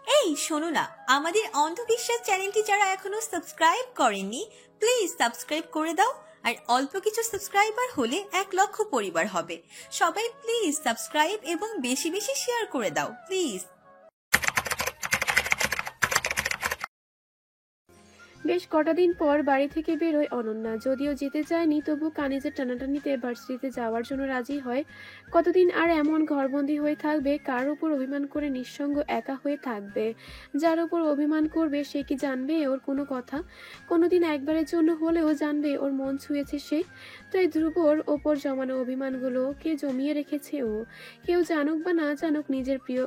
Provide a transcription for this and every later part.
এই শোনো না, আমাদের অন্ধবিশ্বাস চ্যানেলটি যারা এখনো সাবস্ক্রাইব করেননি, প্লিজ সাবস্ক্রাইব করে দাও। আর অল্প কিছু সাবস্ক্রাইবার হলে 1,00,000 পরিবার হবে। সবাই প্লিজ সাবস্ক্রাইব এবং বেশি বেশি শেয়ার করে দাও প্লিজ। বেশ কটা দিন পর বাড়ি থেকে বেরোয় অনন্যা। যদিও যেতে চায়নি, তবু কানিজের টানাটানিতে ভার্সিটিতে যাওয়ার জন্য রাজি হয়। কতদিন আর এমন ঘরবন্দি হয়ে থাকবে? কার উপর অভিমান করে নিঃসঙ্গ একা হয়ে থাকবে? যার উপর অভিমান করবে সে কি জানবে ওর কোনো কথা? কোনোদিন একবারের জন্য হলেও জানবে ওর মন ছুঁয়েছে সে? তো এই ধ্রুবর ওপর জমানো অভিমানগুলো কে জমিয়ে রেখেছে ও? কেউ জানুক বা না জানুক, নিজের প্রিয়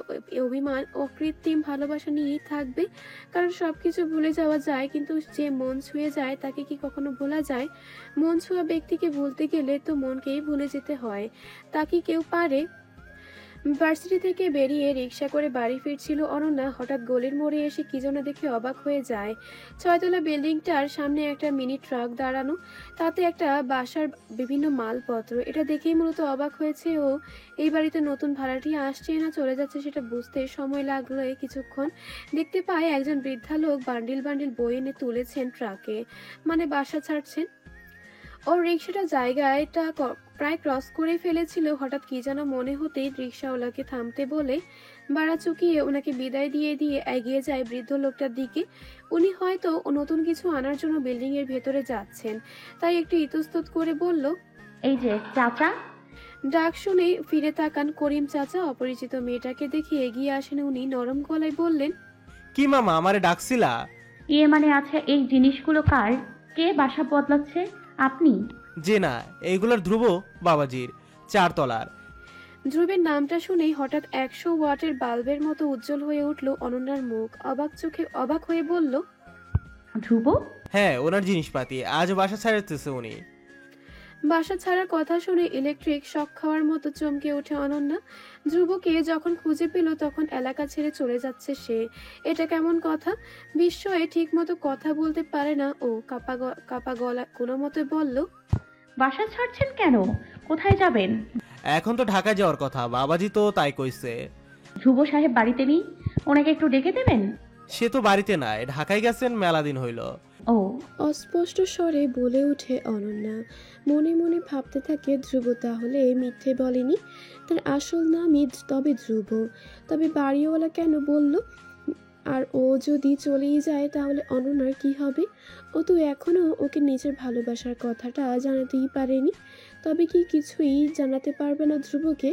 অভিমান ও কৃত্রিম ভালোবাসা নিয়েই থাকবে। কারণ সবকিছু ভুলে যাওয়া যায়, কিন্তু যে মন ছুঁয়ে যায় তাকে কি কখনো ভোলা যায়? মন ছোঁয়া ব্যক্তিকে ভুলতে গেলে তো মনকেই ভুলে যেতে হয়। তা কি কেউ পারে? ভার্সিটি থেকে বেরিয়ে রিক্সা করে বাড়ি ফিরছিল অনন্যা। হঠাৎ গলির মোড়ে এসে কি যেন দেখে অবাক হয়ে যায়। 6তলা বিল্ডিংটার সামনে একটা মিনি ট্রাক দাঁড়ানো, তাতে একটা বাসার বিভিন্ন মালপত্র। এটা দেখেই মূলত অবাক হয়েছে ও। এই বাড়িতে নতুন ভাড়াটিয়া আসছে না চলে যাচ্ছে সেটা বুঝতে সময় লাগলো কিছুক্ষণ। দেখতে পায় একজন বৃদ্ধা লোক বান্ডিল বান্ডিল বই এনে তুলেছেন ট্রাকে, মানে বাসা ছাড়ছেন। ওর রিক্সাটা জায়গাটা প্রায় ক্রস করে ফেলেছিল। হঠাৎ কি যেন মনে হতেই রিক্সাওয়ালাকে থামতে বলে ভাড়া চুকিয়ে ওনাকে বিদায় দিয়ে দিয়ে এগিয়ে যায় বৃদ্ধ লোকটার দিকে। উনি হয়তো নতুন কিছু আনার জন্য বিল্ডিং এর ভেতরে যাচ্ছেন, তাই একটু ইতস্তত করে বলল, এই যে চাচা। ডাক শুনে ফিরে তাকান করিম চাচা। অপরিচিত মেয়েটাকে দেখে এগিয়ে আসেন উনি। নরম গলায় বললেন, কি মামা, আমারে ডাকছিলা? ইয়ে মানে আচ্ছা, এই জিনিসগুলো কার? কে বাসা বদলাচ্ছে? আপনি? যে না, এইগুলোর ধ্রুব বাবাজির, 4 তলার। ধ্রুবের নামটা শুনেই হঠাৎ 100 ওয়াটের বাল্বের মতো উজ্জ্বল হয়ে উঠল অনন্যার মুখ। অবাক চোখে অবাক হয়ে বলল, ধ্রুব? হ্যাঁ, ওনার জিনিসপাতি আজ বাসা ছাড়তেছে উনি। বাসা ছাড়ার কথা শুনে ইলেকট্রিক শক খাওয়ার মতো চমকে ওঠে অনন্যা। ধ্রুবকে যখন খুঁজে পেল তখন এলাকা ছেড়ে চলে যাচ্ছে সে। এটা কেমন কথা? বিস্ময়ে ঠিক মতো কথা বলতে পারে না ও। কাপা গলা কোনো মতে বলল, বাসা ছাড়ছেন কেন? কোথায় যাবেন? এখন তো ঢাকা যাওয়ার কথা, বাবাজি তো তাই কইছে। ধ্রুব সাহেব বাড়িতে নেই? ওনাকে একটু ডেকে দেবেন। সে তো বাড়িতে নাই, ঢাকায় গেছেন মেলা দিন হইল। ও। অস্পষ্ট স্বরে বলে ওঠে অনন্যা। মনে মনে ভাবতে থাকে, ধ্রুব তাহলে মিথ্যে বলেনি, তার আসল নামই তবে ধ্রুব। তবে বাড়িওয়ালা কেন বলল? আর ও যদি চলেই যায় তাহলে অনন্যার কি হবে? ও তো এখনো ওকে নিজের ভালোবাসার কথাটা জানাতেই পারেনি। তবে কি কিছুই জানাতে পারবে না ধ্রুবকে?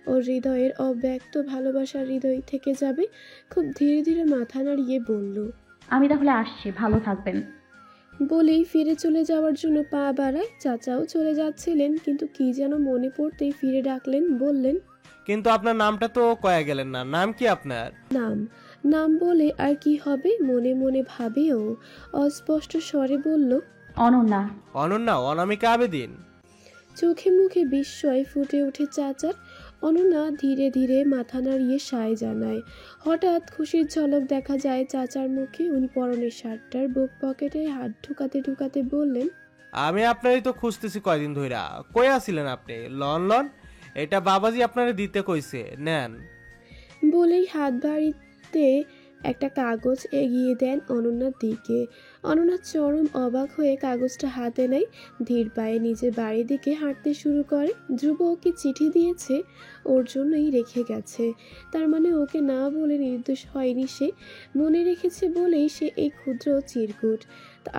ওর হৃদয়ের অব্যক্ত ভালোবাসার হৃদয় থেকে যাবে। খুব ধীরে ধীরে মাথা নাড়িয়ে বলল, আমি তাহলে আসছি, ভালো থাকবেন। বলেই ফিরে চলে যাওয়ার জন্য পা বাড়ায়। চাচাও চলে যাচ্ছিলেন, কিন্তু কি যেন মনে পড়তেই ফিরে ডাকলেন, বললেন, কিন্তু আপনার নামটা তো কয়া গেলেন না, নাম কি আপনার? নাম? নাম বলে আর কি হবে? মনে মনে ভাবেও অস্পষ্ট স্বরে বলল, অনন্যা। অনন্যা? অনামিকা আবেদিন? চোখে মুখে বিস্ময় ফুটে ওঠে চাচার। অনন্যা ধীরে ধীরে মাথা নাড়িয়ে সায় জানায়। হঠাৎ খুশির ঝলক দেখা যায় চাচার মুখে। উনি পরনের শার্টটার বুক পকেটে হাত ঢুকাতে ঢুকাতে বললেন, আমি আপনারই তো খুঁজতেছি কয়দিন ধইরা। কই আছিলেন আপনি? লন লন, এটা বাবাজি আপনারে দিতে কইছে, নেন। বলেই হাত বাড়িতে একটা কাগজ এগিয়ে দেন অনন্যার দিকে। অনন্যা চরম অবাক হয়ে কাগজটা হাতে নেয়। ধীর পায়ে নিজের বাড়ির দিকে হাঁটতে শুরু করে। ধ্রুব ওকে চিঠি দিয়েছে, ওর জন্যই রেখে গেছে। তার মানে ওকে না বলে নির্দোষ হয়নি সে, মনে রেখেছে বলেই সে এই ক্ষুদ্র চিরকুট।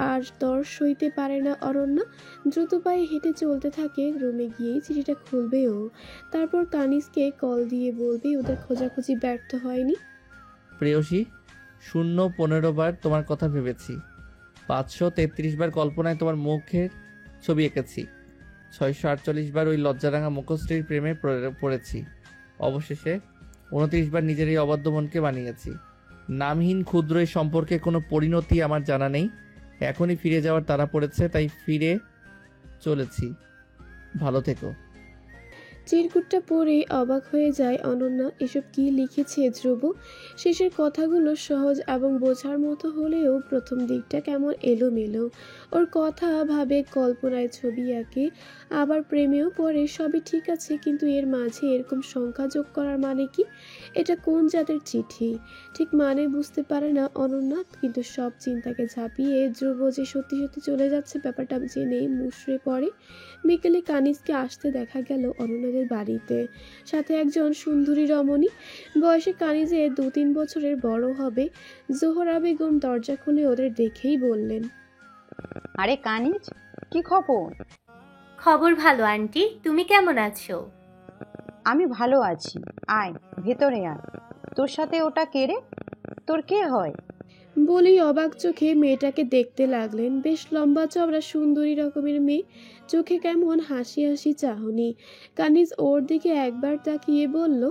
আর তর সইতে পারে না অরণ্য। দ্রুত পায়ে হেঁটে চলতে থাকে। রুমে গিয়েই চিঠিটা খুলবে ও। তারপর কানিজকে কল দিয়ে বলবে ওদের খোঁজাখুঁজি ব্যর্থ হয়নি। প্রেয়সী, 0-15 বার তোমার কথা ভেবেছি, 533 বার কল্পনায় তোমার মুখের ছবি এঁকেছি, 648 বার ওই লজ্জারাঙা মুখশ্রীর প্রেমে পড়েছি, অবশেষে 29 বার নিজের এই অবাধ্য মনকে বানিয়েছি। নামহীন ক্ষুদ্র এই সম্পর্কে কোনো পরিণতি আমার জানা নেই। এখনই ফিরে যাওয়ার তাড়া পড়েছে, তাই ফিরে চলেছি। ভালো থেকো। চিরকুটটা পড়ে অবাক হয়ে যায় অনন্যা। এসব কি লিখেছে ধ্রুব? শেষের কথাগুলো সহজ এবং বোঝার মতো হলেও প্রথম দিকটা কেমন এলোমেলো। ওর কথা ভাবে, কল্পনায় ছবি আঁকে, আবার প্রেমেও পড়ে। সবই ঠিক আছে, কিন্তু এর মাঝে এরকম সংখ্যা যোগ করার মানে কি? এটা কোন জাতের চিঠি? ঠিক মানে বুঝতে পারে না অনন্যা। কিন্তু সব চিন্তাকে ঝাঁপিয়ে ধ্রুব যে সত্যি সত্যি চলে যাচ্ছে ব্যাপারটা জেনেই মুষড়ে পড়ে। বিকেলে কানিজকে আসতে দেখা গেল অনন্যাদের বাড়িতে, সাথে একজন সুন্দরী রমণী। বয়সে কানিজে 2-3 বছরের বড় হবে। জোহরা বেগম দরজা খুলে ওদের দেখেই বললেন, আরে কানিজ, কি খবর? খবর ভালো আন্টি, তুমি কেমন আছো? আমি ভালো আছি, আয় ভেতরে আয়। তোর সাথে ওটা কে রে? তোর কে হয়? বলেই অবাক চোখে মেয়েটাকে দেখতে লাগলেন। বেশ লম্বা চওড়া সুন্দরী রকমের মেয়ে, চোখে কেমন হাসি হাসি চাহনি। কানিজ ওর দিকে একবার তাকিয়ে বলল,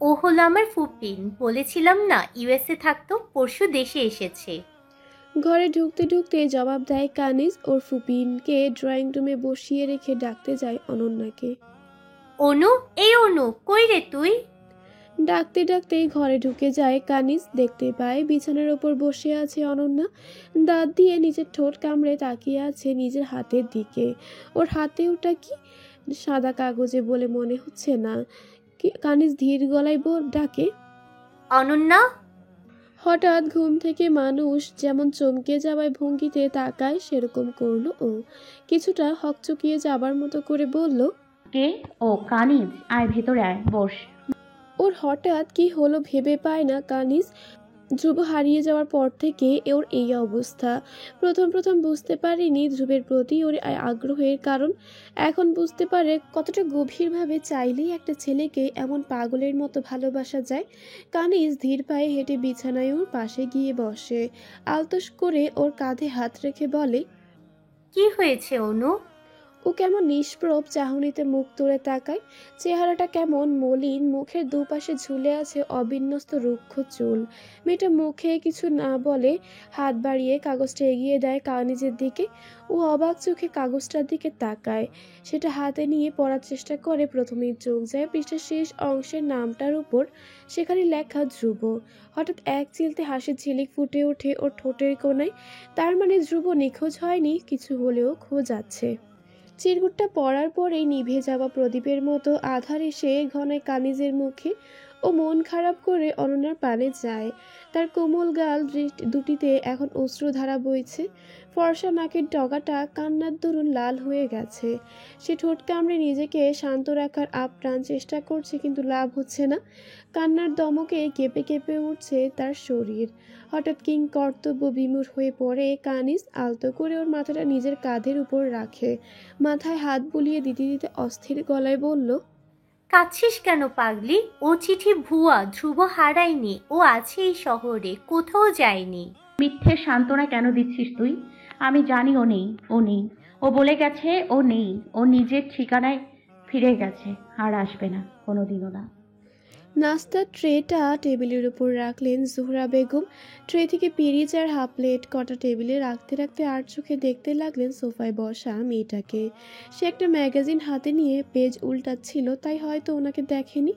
ও হলো আমার ফুপিন, বলেছিলাম না ইউএসএ থাকতো, পরশু দেশে এসেছে। ঘরে ঢুকতে ঢুকতে জবাব দেয় কানিজ। ওর ফুপিনকে ড্রয়িং রুমে বসিয়ে রেখে ডাকতে যায় অনন্যাকে। অনু, এই অনু, কই রে তুই? ডাকতে ডাকতেই ঘরে ঢুকে যায় কানিজ। দেখতে পায় বিছানার ওপর বসে আছে অনন্যা। দাঁত দিয়ে নিজের ঠোঁট কামড়ে তাকিয়ে আছে নিজের হাতের দিকে। ওর হাতে ওটা কি? সাদা কাগজে বলে মনে হচ্ছে না। কানিজ ধীর গলায় ডাকে, অনন্যা। হঠাৎ ঘুম থেকে মানুষ যেমন চমকে যাওয়ায় ভঙ্গিতে তাকায় সেরকম করলো ও। কিছুটা হকচকিয়ে যাবার মতো করে বলল, কে? ও কানিজ, আয় ভেতরে আয়, বস। ওর হঠাৎ কি হলো ভেবে পায় না কানিজ। ধ্রুব হারিয়ে যাওয়ার পর থেকে ওর এই অবস্থা। প্রথম প্রথম বুঝতে পারেনি ধ্রুবের প্রতি ওর আগ্রহের কারণ। এখন বুঝতে পারে কতটা গভীরভাবে চাইলেই একটা ছেলেকে এমন পাগলের মতো ভালোবাসা যায়। কানিজ ধীর পায়ে হেঁটে বিছানায় ওর পাশে গিয়ে বসে। আলতোষ করে ওর কাঁধে হাত রেখে বলে, কি হয়েছে অনু? ও কেমন নিষ্প্রভ চাহনিতে মুখ তুলে তাকায়। চেহারাটা কেমন মলিন, মুখের দুপাশে ঝুলে আছে অবিন্যস্ত রুক্ষ চুল। মেয়েটা মুখে কিছু না বলে হাত বাড়িয়ে কাগজটা এগিয়ে দেয় কানিজের দিকে। ও অবাক চোখে কাগজটার দিকে তাকায়, সেটা হাতে নিয়ে পড়ার চেষ্টা করে। প্রথমেই চোখ যায় পৃষ্ঠার শেষ অংশের নামটার উপর, সেখানে লেখা ধ্রুব। হঠাৎ এক চিলতে হাসির ঝিলিক ফুটে ওঠে ওর ঠোঁটের কোণায়। তার মানে ধ্রুব নিখোঁজ হয়নি, কিছু হলেও খোঁজ আছে। চিরকুটটা পড়ার পরেই নিভে যাওয়া প্রদীপের মতো আধার এসে ঘনায় কানিজের মুখে। ও মন খারাপ করে অনন্যার পানে যায়। তার কোমল গাল দুটিতে এখন অশ্রুধারা বইছে। ফর্সা নাকের ডগাটা কান্নার দরুন লাল হয়ে গেছে। সে ঠোঁট কামড়ে নিজেকে শান্ত রাখার আপ্রাণ চেষ্টা করছে, কিন্তু লাভ হচ্ছে না। কান্নার দমকে কেঁপে কেঁপে উঠছে তার শরীর। হঠাৎ কিং কর্তব্য বিমূঢ় হয়ে পড়ে কানিজ। আলতো করে ওর মাথাটা নিজের কাঁধের উপর রাখে, মাথায় হাত বুলিয়ে দিতে দিতে অস্থির গলায় বলল, কাঁদছিস কেন পাগলি? ও চিঠি ভুয়া, ধ্রুব হারায়নি, ও আছে এই শহরে, কোথাও যায়নি। মিথ্যে সান্ত্বনা কেন দিচ্ছিস তুই? আমি জানি ও নেই, ও নেই। ও বলে গেছে ও নেই, ও নিজের ঠিকানায় ফিরে গেছে, আর আসবে না, কোনোদিনও না। নাস্তার ট্রেটা টেবিলের উপর রাখলেন জোহরা বেগম। ট্রে থেকে পিরিচ আর হাফ প্লেট কটা টেবিলে রাখতে রাখতে আর চোখে দেখতে লাগলেন সোফায় বসা মেয়েটাকে। সে একটা ম্যাগাজিন হাতে নিয়ে পেজ উল্টাচ্ছিল, তাই হয়তো ওনাকে দেখেনি।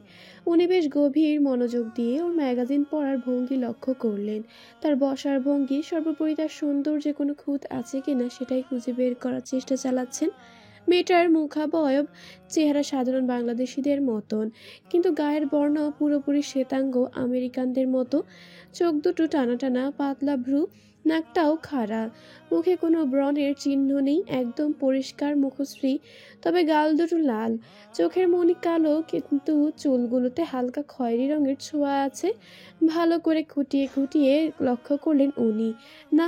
উনি বেশ গভীর মনোযোগ দিয়ে ওর ম্যাগাজিন পড়ার ভঙ্গি লক্ষ্য করলেন। তার বসার ভঙ্গি, সর্বোপরি তার সৌন্দর্যে কোনো খুঁত আছে কিনা সেটাই খুঁজে বের করার চেষ্টা চালাচ্ছেন। মেয়েটার মুখাবয়ব, চেহারা সাধারণ বাংলাদেশিদের মতন, কিন্তু গায়ের বর্ণ পুরোপুরি শ্বেতাঙ্গ আমেরিকানদের মতো। চোখ দুটো টানা টানা, পাতলা ভ্রু, নাকটাও খাড়া। মুখে কোনো ব্রণের চিহ্ন নেই, একদম পরিষ্কার মুখশ্রী। তবে গাল দুটো লাল, চোখের মনি কালো, কিন্তু চুলগুলোতে হালকা খয়েরি রঙের ছোঁয়া আছে। ভালো করে খুঁটিয়ে খুঁটিয়ে লক্ষ্য করলেন উনি। না,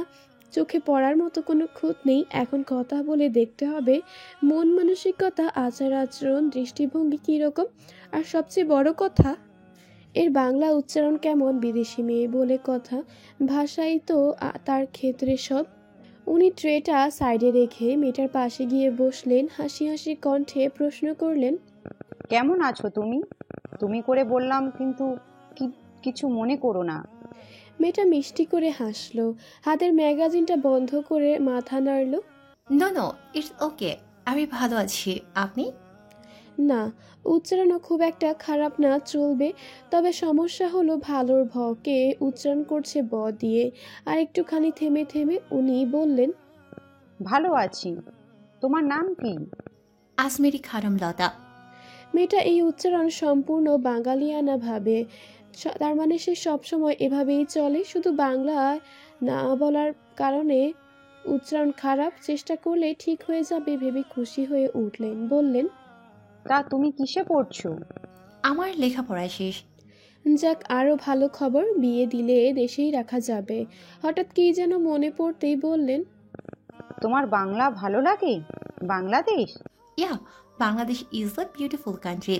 চোখে পড়ার মতো কোনো খুঁত নেই। এখন কথা বলে দেখতে হবে মন মানসিকতা, আচার আচরণ, দৃষ্টিভঙ্গি কীরকম। আর সবচেয়ে বড় কথা, এর বাংলা উচ্চারণ কেমন। বিদেশি মেয়ে বলে কথা, ভাষাই তো তার ক্ষেত্রে সব। উনি ট্রেটা সাইডে রেখে মেয়েটার পাশে গিয়ে বসলেন। হাসি হাসি কণ্ঠে প্রশ্ন করলেন, কেমন আছো তুমি? তুমি করে বললাম, কিন্তু কিছু মনে করো না। মেয়েটা মিষ্টি করে হাসলো, হাতের ম্যাগাজিনটা বন্ধ করে মাথা নাড়ল। নো নো, ইটস ওকে, আমি ভালো আছি। আপনি? না, উচ্চারণও খুব একটা খারাপ না, চলবে। তবে সমস্যা হলো ভালোর ভকে উচ্চারণ করছে ব দিয়ে। আর একটুখানি থেমে থেমে উনি বললেন, ভালো আছি। তোমার নাম কি? আসমেরি খানম লতা। মেয়েটা এই উচ্চারণ সম্পূর্ণ বাঙালিয়ানা ভাবে। তার মানে সে সবসময় এভাবেই চলে, শুধু বাংলা না বলার কারণে উচ্চারণ খারাপ, চেষ্টা করলে ঠিক হয়ে যাবে ভেবে খুশি হয়ে উঠলেন, বললেন, তা তুমি কিসে পড়ছো? আমার লেখাপড়া শেষ। যাক, আরও ভালো খবর, বিয়ে দিলে দেশেই রাখা যাবে। হঠাৎ কী যেন মনে পড়তেই বললেন, তোমার বাংলা ভালো লাগে? Bangladesh? Yeah, Bangladesh is a beautiful country.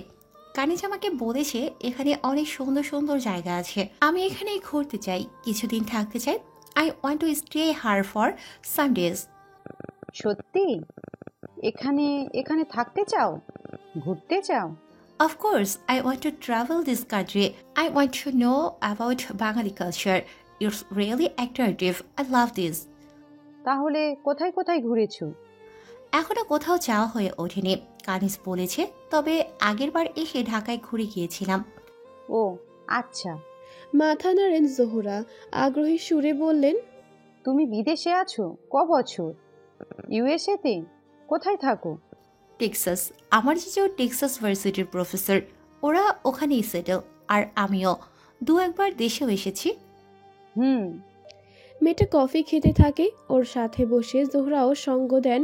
Kaniz আমাকে বলেছে এখানে অনেক সুন্দর সুন্দর জায়গা আছে। আমি এখানে ঘুরতে চাই, কিছুদিন থাকতে চাই। I want to stay here for some days. সত্যি? এখানে এখানে থাকতে চাও? ঘুরতে চাও? Of course, I want to travel this country. I want to know about Bengali culture. It's really attractive. I love this. তাহলে কোথায় কোথায় ঘুরেছো? এখনো কোথাও যাওয়া হয়ে ওঠেনি, কানিজ বলেছে। তবে আগের বার এসে ঢাকায় ঘুরে গিয়েছিলাম। ও আচ্ছা। মাথা নাড়েন জোহরা, আগ্রহী সুরে বললেন, তুমি বিদেশে আছো ক বছর? ইউএসএতে? কোথায় থাকো? টেক্সাস। আমার যে টেক্সাস ভার্সিটির প্রফেসর, ওরা ওখানেই সেটেল। আর আমিও একবার দেশেও এসেছি। হুম। মেয়েটা কফি খেতে থাকে, ওর সাথে বসে জোহরাও সঙ্গ দেন।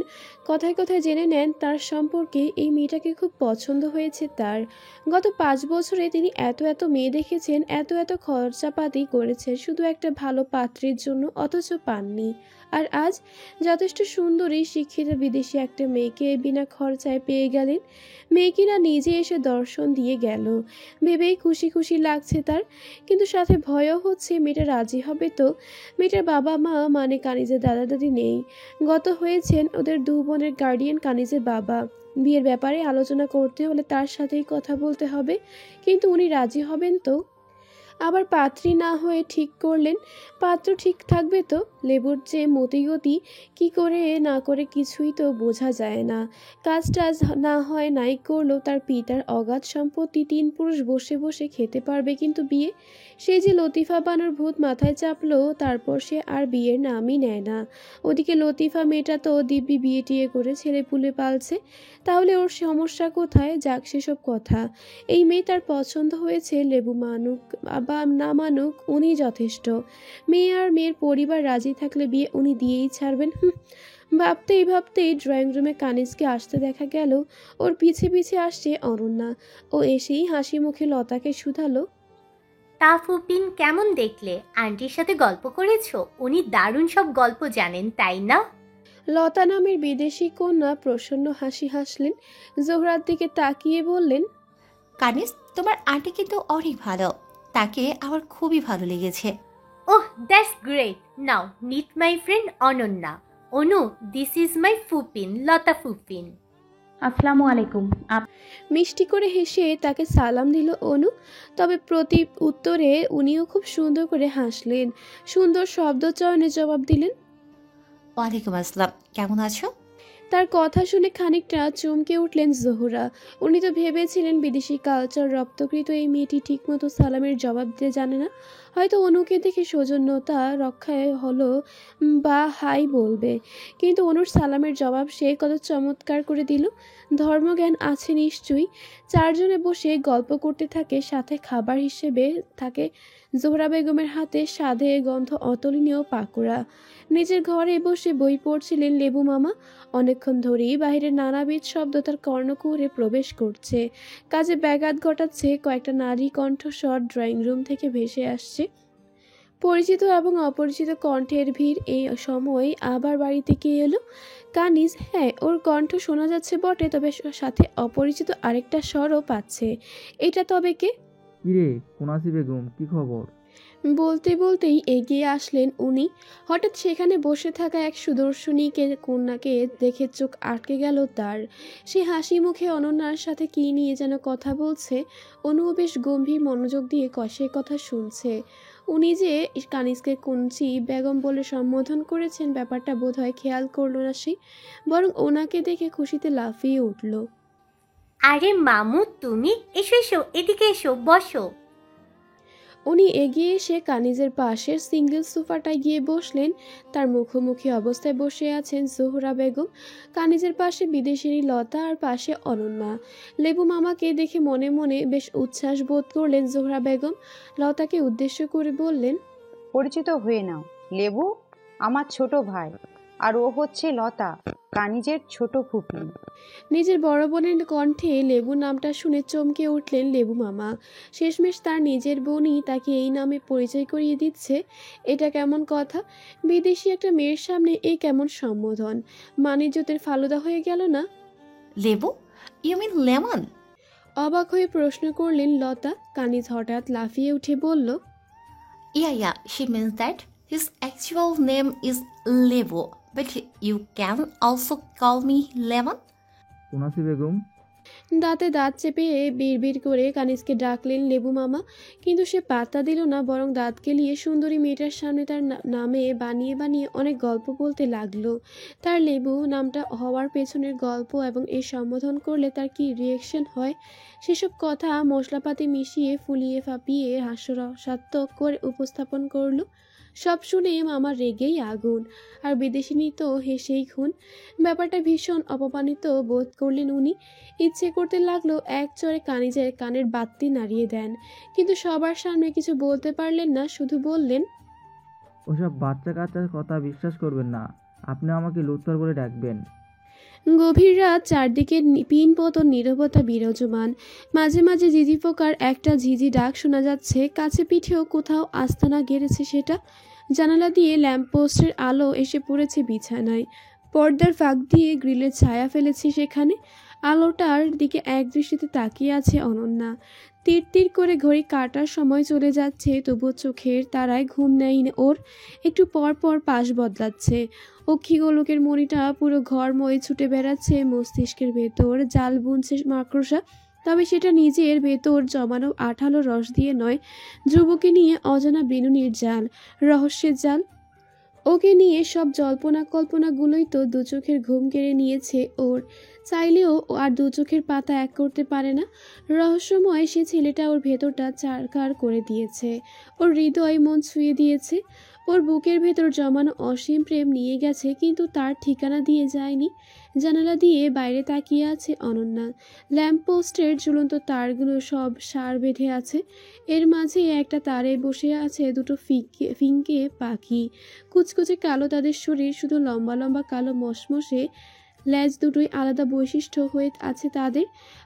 কথায় কথায় জেনে নেন তার সম্পর্কে এই মেয়েটাকে খুব পছন্দ হয়েছে তার। গত 5 বছরে তিনি এত এত মেয়ে দেখেছেন, এত এত খরচাপাতি করেছেন শুধু একটা ভালো পাত্রের জন্য, অথচ পাননি। আর আজ যথেষ্ট সুন্দরী শিক্ষিত বিদেশি একটা মেয়েকে বিনা খরচায় পেয়ে গেলেন। মেয়ে কিনা নিজে এসে দর্শন দিয়ে গেল, ভেবেই খুশি খুশি লাগছে তার। কিন্তু সাথে ভয়ও হচ্ছে মেয়েটা রাজি হবে তো। মেয়েটার বাবা মা মানে কানিজের দাদা দাদি নেই, গত হয়েছেন ওদের 2 বোনের গার্ডিয়ান কানিজের বাবা। বিয়ের ব্যাপারে আলোচনা করতে হলে তার সাথেই কথা বলতে হবে, কিন্তু উনি রাজি হবেন তো? আবার পাত্রী না হয়ে ঠিক করলেন, পাত্র ঠিক থাকবে তো? লেবুর যে মতিগতি, কি করে না করে কিছুই তো বোঝা যায় না। কাজ টাজ না হয় নাই করলেও তার পিতার অগাধ সম্পত্তি 3 পুরুষ বসে বসে খেতে পারবে, কিন্তু বিয়ে? সেই যে লতিফা বানুর ভূত মাথায় চাপলো, তারপর সে আর বিয়ের নামই নেয় না। ওদিকে লতিফা মেয়েটা তো দিব্যি বিয়ে টিয়ে করে ছেলে পুলে পালছে, তাহলে ওর সমস্যা কোথায়? যাক সেসব কথা। এই মেয়ে তার পছন্দ হয়েছে, লেবু মানুক বা না মানুক উনি যথেষ্ট। মেয়ে আর মেয়ের পরিবার রাজি থাকলে বিয়ে উনি দিয়েই ছাড়বেন। ভাবতেই ভাবতেই ড্রয়িং রুমে কানিজকে আসতে দেখা গেল। ওর পিছে পিছে আসছে অনন্যা। ও এসেই হাসি মুখে লতাকে শুধালো, তা ফুপিন কেমন দেখলে? আন্টির সাথে গল্প করেছো? উনি দারুণ সব গল্প জানেন, তাই না? লতা নামের বিদেশি কন্যা প্রসন্ন হাসি হাসলেন, জোহরার দিকে তাকিয়ে বললেন, কানিজ, তোমার আন্টি কিন্তু অনেক ভালো। তাকে আমার খুবই ভালো লেগেছে। Oh, that's great. Now meet my friend Ananya. Anu, this is my ফুপিন, লতা ফুপিন। আসসালামু আলাইকুম। মিষ্টি করে হেসে তাকে সালাম দিল অনু। তবে প্রতি উত্তরে উনিও খুব সুন্দর করে হাসলেন, সুন্দর শব্দ চয়নে জবাব দিলেন, ওয়ালাইকুম আসসালাম, কেমন আছো? তার কথা শুনে খানিকটা চমকে উঠলেন জোহরা। উনি তো ভেবেছিলেন বিদেশি কালচার রপ্তকৃত এই মেয়েটি ঠিকমতো সালামের জবাব দিতে জানে না, হয়তো অনুকে দেখে সৌজন্যতা রক্ষায় হলো বা হাই বলবে, কিন্তু অনুর সালামের জবাব সে কত চমৎকার করে দিল। ধর্মজ্ঞান আছে নিশ্চয়ই। 4 জনে বসে গল্প করতে থাকে, সাথে খাবার হিসেবে থাকে জোহরা বেগমের হাতে স্বাদে গন্ধ অতুলনীয় পাকোড়া। নিজের ঘরে বসে বই পড়ছিলেন লেবু মামা। অনেকক্ষণ ধরেই বাহিরের নানাবিধ শব্দ তার কর্ণকুহরে প্রবেশ করছে, কাজে ব্যাঘাত ঘটাচ্ছে। কয়েকটা নারী কণ্ঠস্বর ড্রয়িং রুম থেকে ভেসে আসছে। পরিচিত এবং অপরিচিত কণ্ঠের ভিড়। এই সময় আবার বাড়িতে কে এলো? কানিজ। হ্যাঁ, ওর কণ্ঠ শোনা যাচ্ছে বটে, তবে সাথে অপরিচিত আরেকটা স্বরও পাচ্ছে। এটা তবে কে? কিরে কোনাসি বেগম, কি খবর? বলতে বলতেই এগিয়ে আসলেন উনি। হঠাৎ সেখানে বসে থাকা এক সুদর্শনীকে কন্যাকে দেখে চোখ আটকে গেল তার। সে হাসি মুখে অনন্যার সাথে কী নিয়ে যেন কথা বলছে। অনুও বেশ গম্ভীর মনোযোগ দিয়ে সে কথা শুনছে। উনি যে কানিজকে কুঞ্চি বেগম বলে সম্বোধন করেছেন, ব্যাপারটা বোধহয় খেয়াল করল না সে, বরং ওনাকে দেখে খুশিতে লাফিয়ে উঠল। আরে মামু তুমি, এসো এসো, এদিকে এসো, বসো। উনি এগিয়ে এসে কানিজের পাশের সিঙ্গেল সোফাটায় গিয়ে বসলেন। তার মুখোমুখি অবস্থায় বসে আছেন জোহরা বেগম, কানিজের পাশে বিদেশিনী লতা আর পাশে অনন্যা। লেবু মামাকে দেখে মনে মনে বেশ উচ্ছ্বাস বোধ করলেন জোহরা বেগম। লতাকে উদ্দেশ্য করে বললেন, পরিচিত হয়ে নাও, লেবু আমার ছোট ভাই, আর ও হচ্ছে লতা, কানিজের ছোট ফুপি। নিজের বড় বোনের কণ্ঠে লেবু নামটা শুনে চমকে উঠলেন লেবু মামা। শেষমেশ তার নিজের বোনই তাকে এই নামে পরিচয় করিয়ে দিচ্ছে, এটা কেমন কথা? বিদেশি একটা মেয়ের সামনে এই কেমন সম্বোধন? মানিজ্যতের ফালুদা হয়ে গেল না? লেবু, ইউ মিন লেমন? অবাক হয়ে প্রশ্ন করলেন লতা। কানিজ হঠাৎ লাফিয়ে উঠে বলল, Yeah, she means that his actual name is Levo, but you can also call me Lemon. কোনাসি Begum, দাঁতে দাঁত চেপে বিড়বিড় করে কানিজকে ডাকলেন লেবু মামা, কিন্তু সে পাত্তা দিল না, বরং দাঁত কেলিয়ে সুন্দরী মেয়েটার সামনে তার নামে বানিয়ে বানিয়ে অনেক গল্প বলতে লাগলো। তার লেবু নামটা হওয়ার পেছনের গল্প এবং এ সম্বোধন করলে তার কি রিয়েকশন হয় সেসব কথা মশলাপাতি মিশিয়ে ফুলিয়ে ফাঁপিয়ে হাস্যরসাত্মক করে উপস্থাপন করলো। সব শুনে মামা রেগেই আগুন, আর বিদেশিনী তো হেসেই খুন। ব্যাপারটা ভীষণ অপমানিত বোধ করলেন উনি। ইচ্ছে করতে লাগলো এক চড়ে কানিজের কানের বাত্তি নাড়িয়ে দেন, কিন্তু সবার সামনে কিছু বলতে পারলেন না, শুধু বললেন, ওসব বাচ্চা কাচ্চার কথা বিশ্বাস করবেন না। আপনি আমাকে লুত্তর বলে ডাকবেন। গভীর রাত, চারদিকে পিন পতন নীরবতা বিরাজমান। মাঝে মাঝে ঝিঝি পোকার একটা ঝিঝি ডাক শোনা যাচ্ছে, কাছে পিঠেও কোথাও আস্তানা গেড়েছে সেটা। জানালা দিয়ে ল্যাম্পপোস্টের আলো এসে পড়েছে বিছানায়, পর্দার ফাঁক দিয়ে গ্রিলের ছায়া ফেলেছে সেখানে। আলোটার দিকে একদৃষ্টিতে তাকিয়ে আছে অনন্যা। তীর তীর করে ঘড়ি কাটার সময় চলে যাচ্ছে, তবুও চোখের তারায় ঘুম নেই ওর। একটু পর পর পাশ বদলাচ্ছে, অক্ষিগোলকের মণিটা পুরো ঘরময় ছুটে বেড়াচ্ছে মস্তিষ্কের ভেতর, জাল বুনছে মাকড়সা। তবে সেটা নিজের ভেতর জমানো আঠালো রস দিয়ে নয়, ধ্রুবকে নিয়ে অজানা বিনুনির জাল, রহস্যের জাল। ওকে নিয়ে সব জল্পনা কল্পনাগুলোই তো দু চোখের ঘুম কেড়ে নিয়েছে ওর। চাইলেও আর দু চোখের পাতা এক করতে পারে না। রহস্যময় সে ছেলেটা ওর ভেতরটা চারকার করে দিয়েছে, ওর হৃদয় মন ছুঁয়ে দিয়েছে, ওর বুকের ভেতর জমানো অসীম প্রেম নিয়ে গেছে, কিন্তু তার ঠিকানা দিয়ে যায়নি। জানালা দিয়ে বাইরে তাকিয়ে আছে অনন্যা। ল্যাম্পপোস্টের ঝুলন্ত তারগুলো সব সার বেঁধে আছে, এর মাঝে একটা তারে বসে আছে দুটো ফিঙ্কে পাখি। কুচকুচে কালো তাদের শরীর, শুধু লম্বা লম্বা কালো মশমশে লেজ দুটোই আলাদা বৈশিষ্ট্য হয়ে আছে তাদের।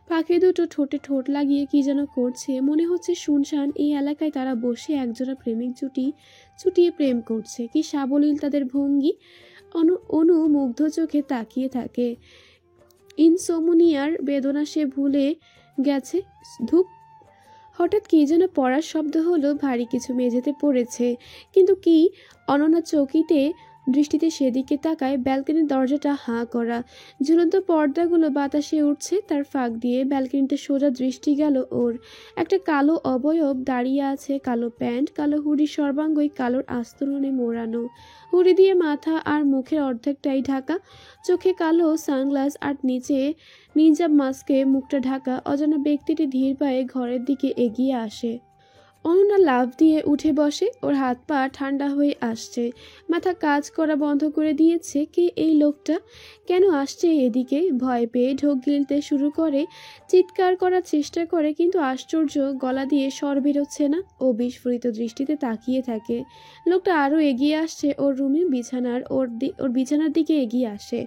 পাখি দুটো ঠোঁটে ঠোঁট লাগিয়ে কি যেন করছে, মনে হচ্ছে শুনশান এই এলাকায় তারা বসে একজোড়া প্রেমিক জুটি চুটিয়ে প্রেম করছে। কি সাবলীল তাদের ভঙ্গি! অনু মুগ্ধ চোখে তাকিয়ে থাকে। ইনসোমনিয়ার বেদনা সে ভুলে গেছে। ধূপ! হঠাৎ কি যেন পড়ার শব্দ হলো, ভারী কিছু মেঝেতে পড়েছে, কিন্তু কি? অনন্যা চৌকিতে দৃষ্টিতে সেদিকে তাকায়। ব্যালকনির দরজাটা হাঁ করা, ঝুলন্ত পর্দাগুলো বাতাসে উঠছে, তার ফাঁক দিয়ে ব্যালকনিতে সোজা দৃষ্টি গেল ওর। একটা কালো অবয়ব দাঁড়িয়ে আছে, কালো প্যান্ট, কালো হুডি, সর্বাঙ্গই কালোর আস্তরণে মোড়ানো, হুডি দিয়ে মাথা আর মুখের অর্ধেকটাই ঢাকা, চোখে কালো সানগ্লাস আর নিচে নিজাব মাস্কে মুখটা ঢাকা। অজানা ব্যক্তিটি ধীর পায়ে ঘরের দিকে এগিয়ে আসে। অনন্যা লাফ দিয়ে উঠে বসে, ওর হাত পা ঠান্ডা হয়ে আসছে, মাথা কাজ করা বন্ধ করে দিয়েছে। কে এই লোকটা? কেন আসছে এদিকে? ভয় পেয়ে ঢোক গিলতে শুরু করে, চিৎকার করার চেষ্টা করে, কিন্তু আশ্চর্য, গলা দিয়ে স্বর বেরোচ্ছে না। ও বিস্ফোরিত দৃষ্টিতে তাকিয়ে থাকে। লোকটা আরও এগিয়ে আসছে, ওর রুমে ওর বিছানার দিকে এগিয়ে আসে।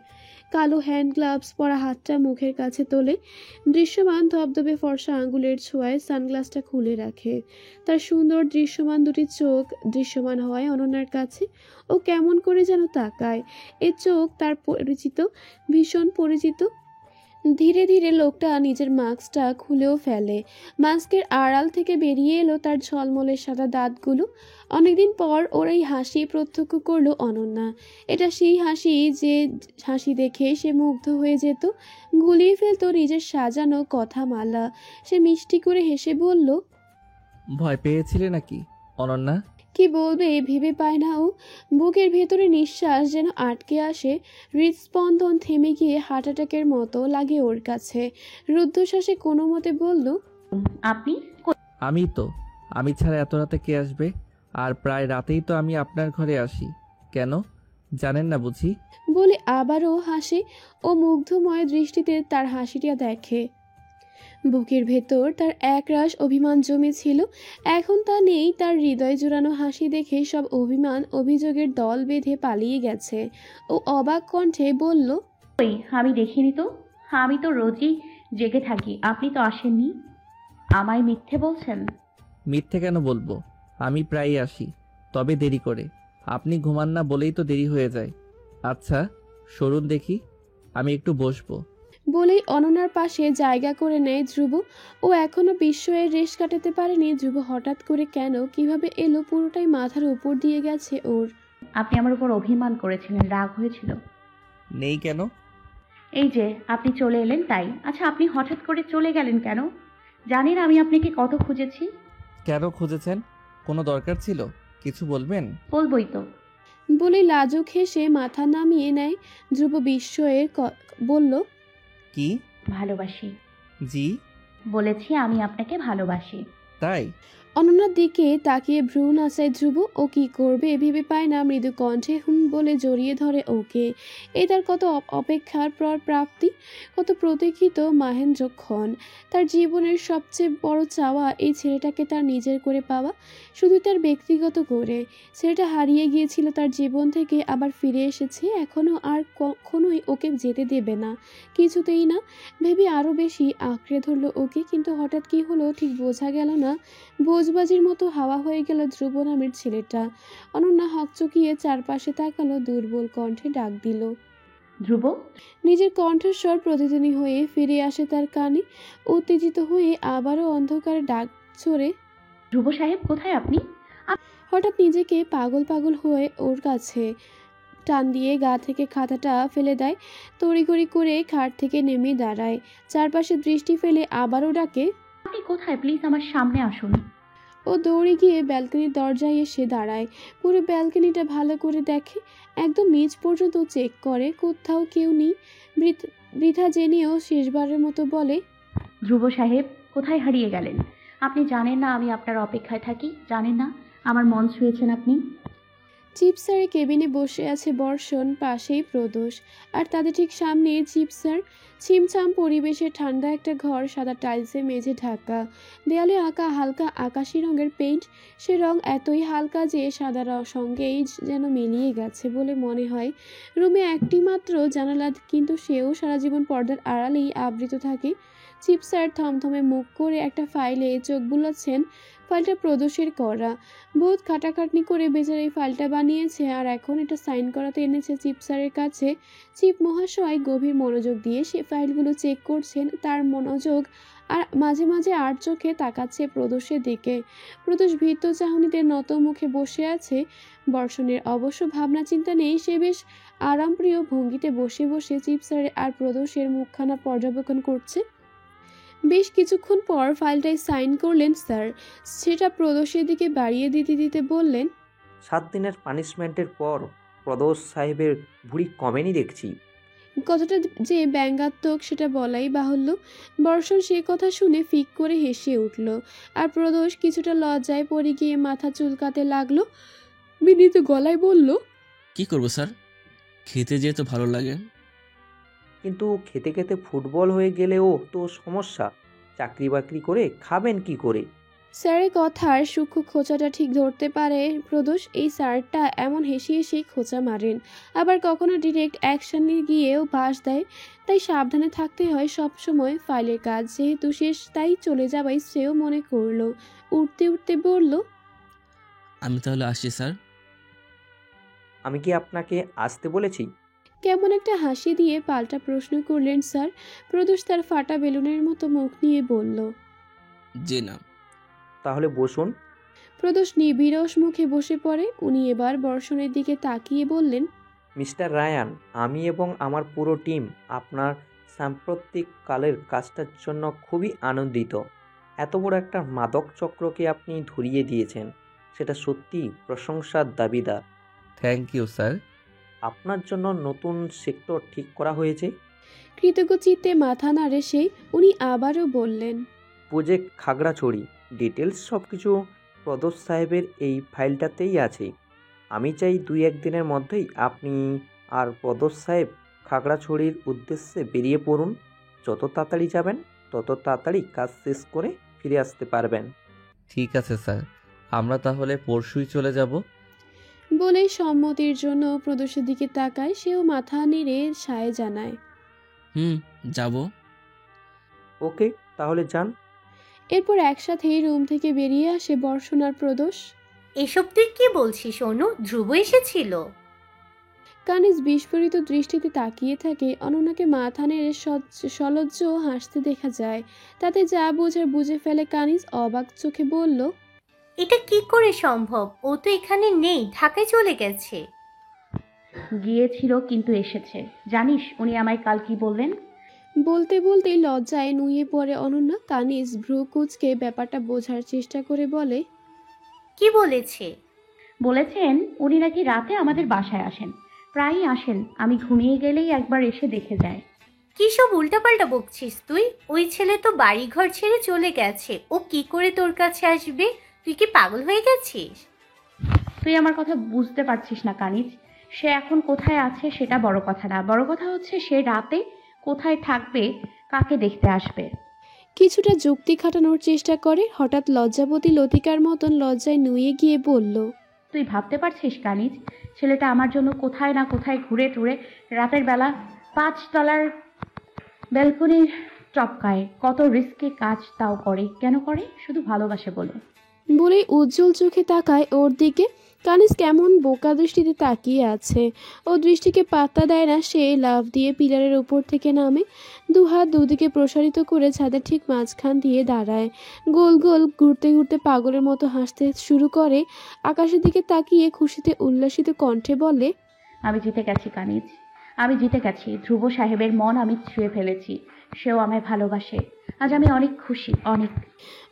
কালো হ্যান্ড গ্লাভস পরা হাতটা মুখের কাছে তোলে, দৃশ্যমান ধবধবে ফর্সা আঙ্গুলের ছোঁয়ায় সানগ্লাসটা খুলে রাখে। তার সুন্দর দৃশ্যমান দুটি চোখ দৃশ্যমান হয় অনন্যার কাছে। ও কেমন করে যেন তাকায়, এ চোখ তার পরিচিত, ভীষণ পরিচিত। ধীরে ধীরে লোকটা নিজের মাস্কটা খুলেও ফেলে, মাস্কের আড়াল থেকে বেরিয়ে এলো তার ঝলমলে সাদা দাঁতগুলো। অনেকদিন পর ওর এই হাসি প্রত্যক্ষ করলো অনন্যা। এটা সেই হাসি যে হাসি দেখে সে মুগ্ধ হয়ে যেত, গুলিয়ে ফেলতো নিজের সাজানো কথামালা। সে মিষ্টি করে হেসে বলল, ভয় পেয়েছিলে নাকি অনন্যা? কি বলবে ভেবে পায় না ও। বুকের ভেতরে নিঃশ্বাস যেন আটকে আসে, হৃদস্পন্দন থেমে গিয়ে হার্ট অ্যাটাকের মতো লাগে ওর কাছে। রুদ্ধশ্বাসে কোনো মতে বলল, আপনি আমি ছাড়া এত রাতে কে আসবে? আর প্রায় রাতেই তো আমি আপনার ঘরে আসি। কেন জানেন না বুঝি? বলে আবারও হাসে। ও মুগ্ধময় দৃষ্টিতে তার হাসিটা দেখে। বুকের ভেতর তার একরাশ অভিমান জমেছিল, এখন তা নেই। তার হৃদয় জোড়ানো হাসি দেখে সব অভিমান অভিযোগের দল বেঁধে পালিয়ে গেছে। ও অবাক কণ্ঠে বলল, কই, আমি দেখিনি তো। আমি তো রোজই জেগে থাকি, আপনি তো আসেননি। আমায় মিথ্যে বলছেন? মিথ্যে কেন বলবো? আমি প্রায়ই আসি, তবে দেরি করে। আপনি ঘুমান না বলেই তো দেরি হয়ে যায়। আচ্ছা সরুন দেখি, আমি একটু বসবো। বলেই অনন্যার পাশে জায়গা করে নেয় ধ্রুব। ও এখনো বিস্ময়ের রেশ কাটাতে পারেনি ধ্রুব হঠাৎ করে কেন কিভাবে এলো, পুরোটাই মাথার উপর দিয়ে গেছে ওর। আপনি আমার উপর অভিমান করেছিলেন, রাগ হয়েছিল। নেই কেন? এই যে আপনি চলে এলেন তাই। আচ্ছা, আপনি হঠাৎ করে চলে গেলেন কেন? জানেন আমি আপনাকে কত খুঁজেছি। কেন খুঁজেছেন? কোনো দরকার ছিল? কিছু বলবেন? বলবই তো। বলে লাজুক হেসে মাথা নামিয়ে নেয় ধ্রুব। বিস্ময়ে বলল, কি? ভালোবাসি। জি? বলেছি আমি আপনাকে ভালোবাসি। তাই? অনন্যার দিকে তাকিয়ে ভ্রু নাচায় ধ্রুব। ও কি করবে ভেবে পায় না, মৃদু কণ্ঠে হুম বলে জড়িয়ে ধরে ওকে। এ তার কত অপেক্ষার পর প্রাপ্তি, কত প্রতীক্ষিত মাহেন্দ্রক্ষণ। তার জীবনের সবচেয়ে বড় চাওয়া এই ছেলেটাকে তার নিজের করে পাওয়া, শুধু তার ব্যক্তিগত করে। ছেলেটা হারিয়ে গিয়েছিল তার জীবন থেকে, আবার ফিরে এসেছে, এখনও আর কখনোই ওকে যেতে দেবে না, কিছুতেই না। ভেবে আরও বেশি আঁকড়ে ধরলো ওকে। কিন্তু হঠাৎ কি হলো ঠিক বোঝা গেল না। ভোজবাজির মতো হাওয়া হয়ে গেল ধ্রুব নামের ছেলেটা। অনন্যা হকচকিয়ে চারপাশে তাকালো, দুর্বল কণ্ঠে ডাক দিল। ধ্রুব। নিজের কণ্ঠস্বর প্রতিধ্বনি হয়ে ফিরে আসে তার কানে। উত্তেজিত হয়ে আবারও অন্ধকারে ডাক ছড়ে, ধ্রুব সাহেব, কোথায় আপনি? হঠাৎ নিজেকে পাগল পাগল হয়ে ওর কাছে টান দিয়ে গা থেকে খাতাটা ফেলে দেয়। তড়িঘড়ি করে খাট থেকে নেমে দাঁড়ায়, চারপাশে দৃষ্টি ফেলে আবারও ডাকে, আপনি কোথায়? প্লিজ আমার সামনে আসুন। ও দৌড়ে গিয়ে ব্যালকনির দরজায় এসে দাঁড়ায়। পুরো ব্যালকনিটা ভালো করে দেখে, একদম নিচ পর্যন্ত চেক করে, কোথাও কেউ নেই। বৃথা জেনেও শেষবারের মতো বলে, ধ্রুব সাহেব, কোথায় হারিয়ে গেলেন? আপনি জানেন না আমি আপনার অপেক্ষায় থাকি? জানেন না আমার মন ছুঁয়েছেন আপনি? চিপসারের কেবিনে বসে আছে বর্ষণ, পাশেই প্রদোষ, আর তাদের ঠিক সামনে চিপসার। ছিমছাম পরিবেশে ঠান্ডা একটা ঘর, সাদা টাইলসে মেঝে ঢাকা, দেয়ালে আঁকা হালকা আকাশি রঙের পেইন্ট। সে রং এতই হালকা যে সাদা সঙ্গেই যেন মিলিয়ে গেছে বলে মনে হয়। রুমে একটি মাত্র জানালা, কিন্তু সেও সারা জীবন পর্দার আড়ালেই আবৃত থাকে। চিপসার থমথমে মুখ করে একটা ফাইলে চোখ বুলাচ্ছেন। ফাইলটা প্রদোষের করা, বহুত খাটাখাটনি করে বেচার এই ফাইলটা বানিয়েছে, আর এখন এটা সাইন করাতে এনেছে চিপসারের কাছে। চিপ মহাশয় গভীর মনোযোগ দিয়ে সে ফাইলগুলো চেক করছেন। তার মনোযোগ আর মাঝে মাঝে আর চোখে তাকাচ্ছে প্রদোষের দিকে। প্রদোষ ভীত চাহনিতে নত মুখে বসে আছে। বর্ষণের অবশ্য ভাবনা চিন্তা নেই, সে বেশ আরামপ্রিয় ভঙ্গিতে বসে বসে চিপসারের আর প্রদোষের মুখখানা পর্যবেক্ষণ করছে। বেশ কিছুক্ষণ পর ফাইলটায় সাইন করলেন স্যার। সেটা প্রদোষের দিকে বাড়িয়ে দিতে দিতে বললেন, 7 দিনের পানিশমেন্টের পর প্রদোষ সাহেবের ভুঁড়ি কমেনি দেখছি। কথাটা যে ব্যঙ্গাত্মক সেটা বলাই বাহুল্য। বর্ষণ সে কথা শুনে ফিক করে হেসে উঠল, আর প্রদোষ কিছুটা লজ্জায় পড়ে গিয়ে মাথা চুলকাতে লাগলো। বিনীত গলায় বলল, কি করব স্যার, খেতে যেতে ভালো লাগে। কিন্তু খেতে খেতে ফুটবল হয়ে গেলেও তো সমস্যা। চাকরি বাকরি করে খাবেন কি করে? স্যারের কথার সূক্ষ্ম খোঁচাটা ঠিক ধরতে পারে প্রদোষ। এই স্যারটা এমন হেসে হেসে খোঁচা মারেন, আবার কখনো ডিরেক্ট অ্যাকশনে গিয়েও বাস দেয়। তাই সাবধানে থাকতে হয় সব সময়। ফাইলের কাজ যেহেতু শেষ, তাই চলে যাওয়াই শ্রেয় মনে করলো। উঠতে উঠতে বলল, আমি তাহলে আসছি স্যার। আমি কি আপনাকে আসতে বলেছি? কেমন একটা হাসি দিয়ে পাল্টা প্রশ্ন করলেন স্যার। প্রদোষ তার ফাটা বেলুনের মতো মুখ নিয়ে বলল, জি না। তাহলে বসুন। প্রদোষ নিবিড়স মুখে বসে পড়ে। উনি এবার বর্ষণের দিকে তাকিয়ে বললেন, মিস্টার রায়ান, আমি এবং আমার পুরো টিম আপনার সাম্প্রতিক কালের কাজটার জন্য খুবই আনন্দিত। এত বড় একটা মাদক চক্রকে আপনি ধরিয়ে দিয়েছেন। সেটা সত্যি প্রশংসার দাবিদার। Thank you sir. আপনার জন্য নতুন সেক্টর ঠিক করা হয়েছে। কৃতজ্ঞ চিত্তে মাথা নাড়ে সে। উনি আবারও বললেন, প্রজেক্ট খাগড়াছড়ি ডিটেলস সব কিছু প্রদোষ সাহেবের এই ফাইলটাতেই আছে। আমি চাই 2-1 দিনের মধ্যেই আপনি আর প্রদোষ সাহেব খাগড়াছড়ির উদ্দেশ্যে বেরিয়ে পড়ুন। যত তাড়াতাড়ি যাবেন তত তাড়াতাড়ি কাজ শেষ করে ফিরে আসতে পারবেন। ঠিক আছে স্যার, আমরা তাহলে পরশুই চলে যাব। বলে সম্মতির জন্য প্রদোষের দিকে তাকায়। সেও মাথা নেড়ে সায় জানায়। যাব। ওকে, তাহলে যান। এরপর একসাথেই রুম থেকে বেরিয়ে আসে বর্ষণ আর প্রদোষ। এসব তুই কি বলছিস অনু? ধ্রুব এসেছিল? কানিজ বিস্ফোরিত দৃষ্টিতে তাকিয়ে থাকে। অনন্যাকে মাথা নেড়ে সলজ্জ হাসতে দেখা যায়। তাতে যা বোঝার বুঝে ফেলে কানিজ অবাক চোখে বলল, এটা কি করে সম্ভব? ও তো এখানে নেই, ঢাকায় চলে গেছে। গিয়েছিল কিন্তু এসেছে। জানিস উনি আমায় কাল কি বললেন? বলতে বলতে লজ্জায় নুয়ে পড়ে অনন্যা। কানিজ ভ্রু কুঁচকে ব্যাপারটা বোঝার চেষ্টা করে বলে, কি বলেছে? বলেছেন উনি নাকি রাতে আমাদের বাসায় আসেন, প্রায়ই আসেন। আমি ঘুমিয়ে গেলেই একবার এসে দেখে যায়। কি সব উল্টাপাল্টা বকছিস তুই? ওই ছেলে তো বাড়িঘর ছেড়ে চলে গেছে, ও কি করে তোর কাছে আসবে? তুই কি পাগল হয়ে গেছিস? তুই আমার কথা বুঝতে পারছিস না কানিজ। সে এখন কোথায় আছে সেটা বড় কথা না, বড় কথা হচ্ছে সে রাতে কোথায় থাকবে, কাকে দেখতে আসবে। কিছুটা যুক্তি খাটানোর চেষ্টা করে। হঠাৎ লজ্জাবতী লতিকার মতন লজ্জায় নুয়ে গিয়ে বলল, তুই ভাবতে পারছিস কানিজ, ছেলেটা আমার জন্য কোথায় না কোথায় ঘুরে টুরে রাতের বেলা 5 তলার ব্যালকনির টপকায়, কত রিস্কে কাজ তাও করে। কেন করে? শুধু ভালোবাসে বলে। বলেই উজ্জ্বল চোখে তাকায় ওর দিকে। কানিজ কেমন বোকা দৃষ্টিতে তাকিয়ে আছে। ও দৃষ্টিকে পাত্তা দেয় না। সে লাফ দিয়ে পিলারের উপর থেকে নামে। দুহাত দুদিকে প্রসারিত করে ছাদের ঠিক মাঝখান দিয়ে দাঁড়ায়। গোল গোল ঘুরতে ঘুরতে পাগলের মতো হাসতে শুরু করে। আকাশের দিকে তাকিয়ে খুশিতে উল্লাসিত কণ্ঠে বলে, আমি জিতে গেছি কানিজ, আমি জিতে গেছি। ধ্রুব সাহেবের মন আমি ছুঁয়ে ফেলেছি, সেও আমায় ভালোবাসে। আজ আমি অনেক খুশি, অনেক।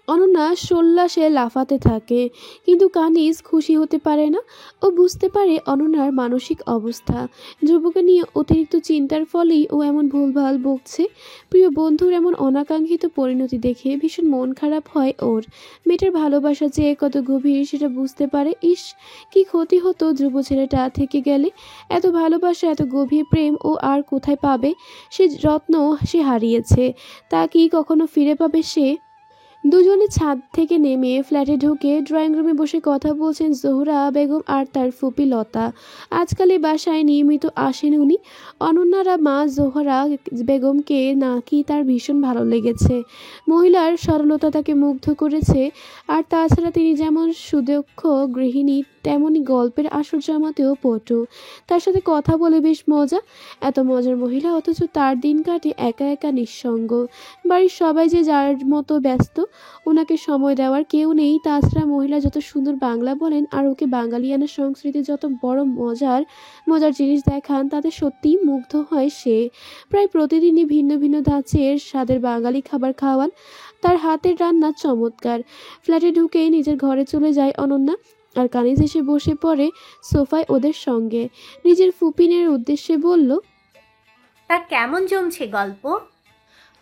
অনন্যা সোল্লাসে লাফাতে থাকে, কিন্তু কানিজ খুশি হতে পারে না। ও বুঝতে পারে অনন্যার মানসিক অবস্থা। ধ্রুবকে নিয়ে অতিরিক্ত চিন্তার ফলেই ও এমন ভুলভাল বকছে। প্রিয় বন্ধুর এমন অনাকাঙ্ক্ষিত পরিণতি দেখে ভীষণ মন খারাপ হয় ওর। মেয়েটার ভালোবাসা যে কত গভীর সেটা বুঝতে পারে। ইস, কি ক্ষতি হতো ধ্রুব ছেলেটা থেকে গেলে। এত ভালোবাসা, এত গভীর প্রেম ও আর কোথায় পাবে? সে যত্ন সে হারিয়েছে, তা কি কখনো ফিরে পাবে সে? দুজনে ছাদ থেকে নেমে ফ্ল্যাটে ঢুকে ড্রয়িং রুমে বসে কথা বলছেন জোহরা বেগম আর তার ফুপি লতা। আজকাল এই বাসায় নিয়মিত আসেন উনি। অনন্যারা মা জোহরা বেগমকে নাকি তার ভীষণ ভালো লেগেছে। মহিলার সরলতা তাকে মুগ্ধ করেছে। আর তাছাড়া তিনি যেমন সুদক্ষ গৃহিণী, তেমনই গল্পের আসর জমাতেও পটু। তার সাথে কথা বলে বেশ মজা। এত মজার মহিলা, অথচ তার দিন কাটে একা একা নিঃসঙ্গ। বাড়ির সবাই যে যার মতো ব্যস্ত, ওনাকে সময় দেওয়ার কেউ নেই। তাছাড়া মহিলা যত সুন্দর বাংলা বলেন আর ওকে বাঙালিয়ানা সংস্কৃতির যত বড় মজার মজার জিনিস দেখান, তাতে সত্যিই মুগ্ধ হয় সে। প্রায় প্রতিদিনই ভিন্ন ভিন্ন ধাঁচের স্বাদের বাঙালি খাবার খাওয়ান। তার হাতের রান্না চমৎকার। ফ্ল্যাটে ঢুকে নিজের ঘরে চলে যায় অনন্যা। আর কানিজ এসে বসে পড়ে সোফায় ওদের সঙ্গে। নিজের ফুপিনের উদ্দেশ্যে বলল, তা কেমন জমছে গল্প?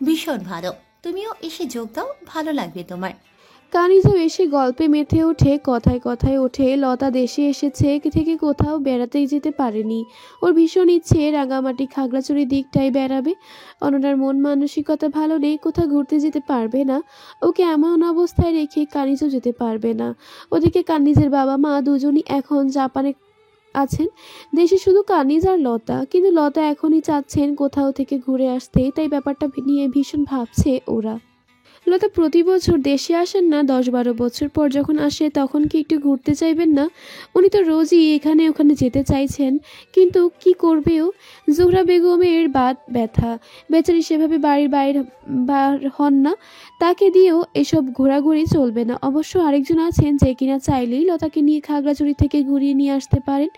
ভীষণ ভালো, তুমিও এসে যোগ দাও, ভালো লাগবে তোমার। কানিজও এসে গল্পে মেতে ওঠে। কথায় কথায় ওঠে লতা দেশে এসেছে থেকে কোথাও বেড়াতেই যেতে পারেনি। ওর ভীষণ ইচ্ছে রাঙামাটি খাগড়াছড়ি দিকটাই বেড়াবে। অনন্যার মন মানসিকতা ভালো নেই, কোথাও ঘুরতে যেতে পারবে না। ওকে এমন অবস্থায় রেখে কানিজও যেতে পারবে না। ওদিকে কানিজের বাবা মা দুজনই এখন জাপানে আছেন। দেশে শুধু কানিজ আর লতা। কিন্তু লতা এখনই চাচ্ছেন কোথাও থেকে ঘুরে আসতে, তাই ব্যাপারটা নিয়ে ভীষণ ভাবছে ওরা। লতা প্রতি বছর দেশে আসেন না? 10-12 বছর পর যখন আসে তখন কি একটু ঘুরতে চাইবেন না? উনি তো রোজই এখানে ওখানে যেতে চাইছেন, কিন্তু কি করবে ও? জোহরা বেগমের বাত ব্যথা, বেচারি সেভাবে বাড়ির বাইরে বার হন না। তাকে দিয়েও এসব ঘোরাঘুরি চলবে না। অবশ্য আরেকজন আছেন যে কিনা চাইলেই লতাকে নিয়ে খাগড়াছড়ি থেকে ঘুরিয়ে নিয়ে আসতে পারেন।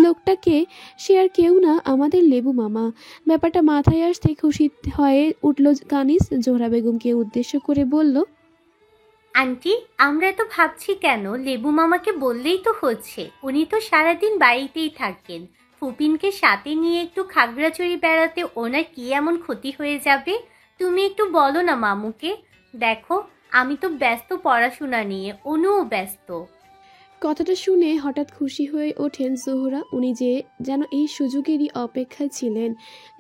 লোকটাকে, সে আর কেউ না, আমাদের লেবু মামা। ব্যাপারটা মাথায় আসতে খুশি হয়ে উঠল কানিজ। জোহরা বেগমকে উদ্দেশ্য করে বলল, আন্টি, আমরা তো ভাবছি কেন, লেবু মামাকে বললেই তো হচ্ছে, উনি তো সারাদিন বাড়িতেই থাকেন। ফুপিনকে সাথে নিয়ে একটু খাগড়াছড়ি বেড়াতে ওনার কি এমন ক্ষতি হয়ে যাবে? তুমি একটু বলো না মামুকে। দেখো, আমি তো ব্যস্ত পড়াশোনা নিয়ে, অনুও ব্যস্ত। কথাটা শুনে হঠাৎ খুশি হয়ে ওঠেন জোহরা। উনি যেন এই সুযোগেরই অপেক্ষায় ছিলেন।